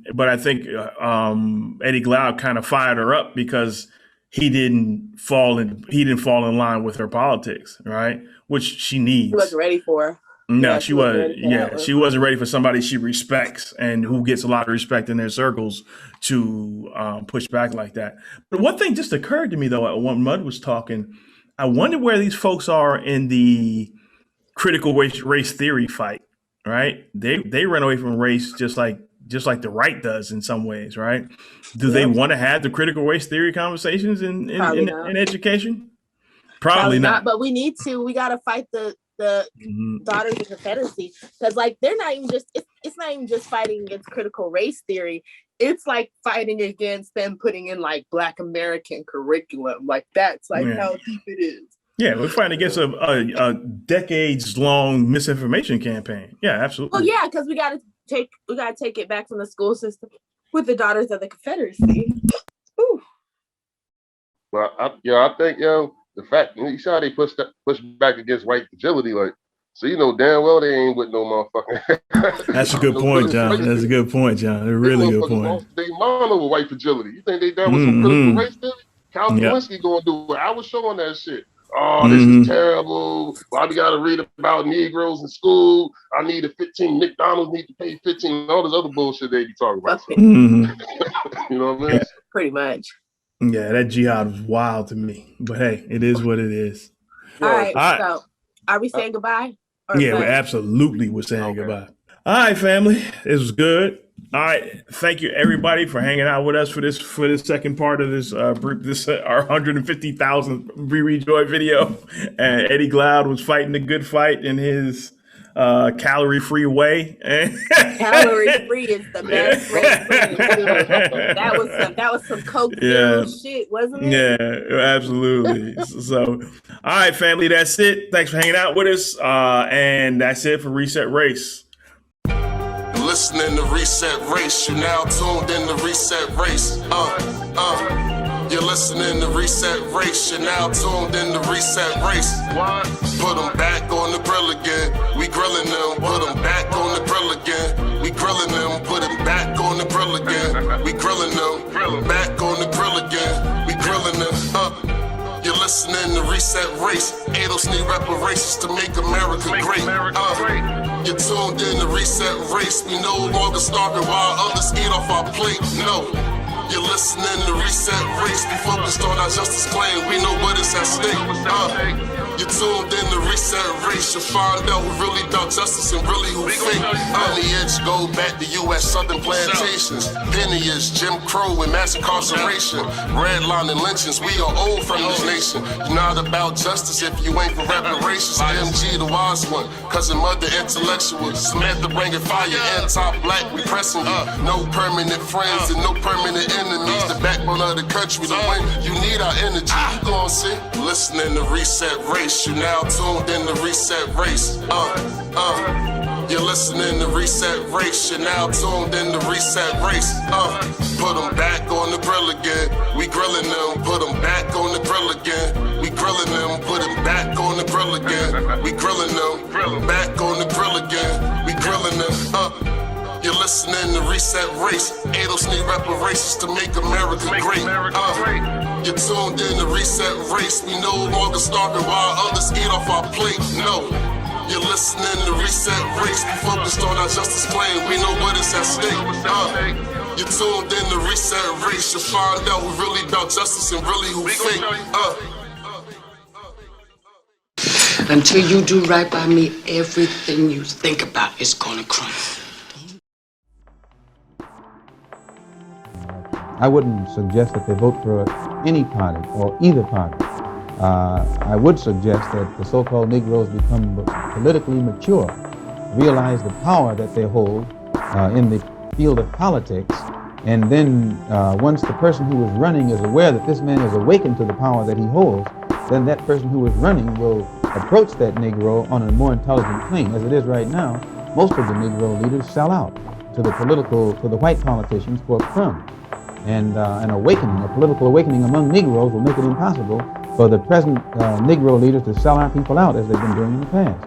Glaude kind of fired her up because he didn't fall in line with her politics, right? Which she needs. She wasn't ready for. No, she wasn't. Yeah, she wasn't ready for somebody she respects and who gets a lot of respect in their circles to push back like that. But one thing just occurred to me though when Mud was talking, I wonder where these folks are in the critical race theory fight. Right? They run away from race just like the right does in some ways. Right? Do they want to have the critical race theory conversations in education? Probably not. But we need to. We got to fight the Daughters of the Confederacy because like they're not even just it's not even just fighting against critical race theory. It's like fighting against them putting in like Black American curriculum. Like that's like how deep it is. Yeah, we're fighting against a decades-long misinformation campaign. Yeah, absolutely. Well, yeah, because we gotta take it back from the school system with the Daughters of the Confederacy. Ooh. Well, I think the fact you see how they push back against white fragility, like so damn well they ain't with no motherfucking. That's a good point, John. That's a good point, John. A really good point. They mind over white fragility. You think they done with some critical race theory? Cal Kalinske gonna do it. I was showing that shit. Oh, this is terrible. Why we gotta read about Negroes in school? I need a 15. McDonald's need to pay 15. All this other bullshit they be talking about. You know what I mean? Pretty much. Yeah, that jihad was wild to me. But hey, it is what it is. All right. So are we saying goodbye? Yeah, we absolutely were saying goodbye. All right, family. This was good. All right. Thank you everybody for hanging out with us for this second part of this our 150,000 Rejoy video. And Eddie Glaude was fighting the good fight in his calorie-free way. Calorie-free is the best way. That was some coke shit, wasn't it? Yeah, absolutely. So, all right, family, that's it. Thanks for hanging out with us. And that's it for Reset Race. Listening to Reset Race, you now tuned in to Reset Race. You're listening to Reset Race, you're now tuned in to Reset Race. Put them back on the grill again. We grilling them, put them back on the grill again. We grilling them, put them back on the grill again. We grilling them, back on the grill again. We grilling them, You're listening to Reset Race. Ados need reparations to make America great. You're tuned in to Reset Race. We no longer starving while others eat off our plate. No. You're listening to Reset Race. We focused on our justice claim. We know what is at stake. You're tuned in to Reset Race. You'll find out who really about justice and really who fake. Lineage go back to U.S. Southern plantations. Lineage, Jim Crow and mass incarceration. Redline and lynchings, we are old from this nation. You're not about justice if you ain't for reparations. MG the wise one, cousin mother intellectual. Samantha bringing fire, anti-black, we pressing you. No permanent friends and no permanent enemies. The backbone of the country, the win, you need our energy. You gon' see, listening to Reset Race. You now tuned in to Reset Race. You're listening to Reset Race. You're now tuned in to Reset Race. Put them back on the grill again. We grilling them. Put them back on the grill again. We grilling them. Put them back on the grill again. We grilling them. Back on the grill again. We grilling them. You're listening to Reset Race. Ados need reparations to make America great. You're tuned in to Reset Race. We no longer starving while others eat off our plate. No. You're listening to Reset Race. We focused on our justice plan. We know what is at stake. You're tuned in to Reset Race. You'll find out who really about justice and really who fake. Until you do right by me, everything you think about is gonna crumble. I wouldn't suggest that they vote for any party or either party. I would suggest that the so-called Negroes become politically mature, realize the power that they hold in the field of politics, and then once the person who is running is aware that this man is awakened to the power that he holds, then that person who is running will approach that Negro on a more intelligent plane. As it is right now, most of the Negro leaders sell out to the white politicians for a crumb. And an awakening, a political awakening among Negroes will make it impossible for the present Negro leaders to sell our people out as they've been doing in the past.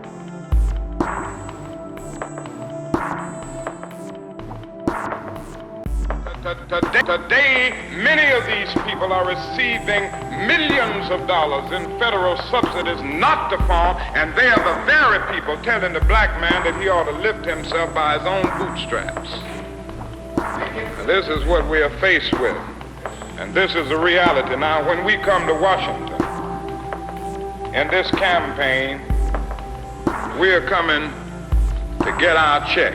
Today, many of these people are receiving millions of dollars in federal subsidies not to farm, and they are the very people telling the black man that he ought to lift himself by his own bootstraps. And this is what we are faced with, and this is the reality. Now, when we come to Washington in this campaign, we are coming to get our check.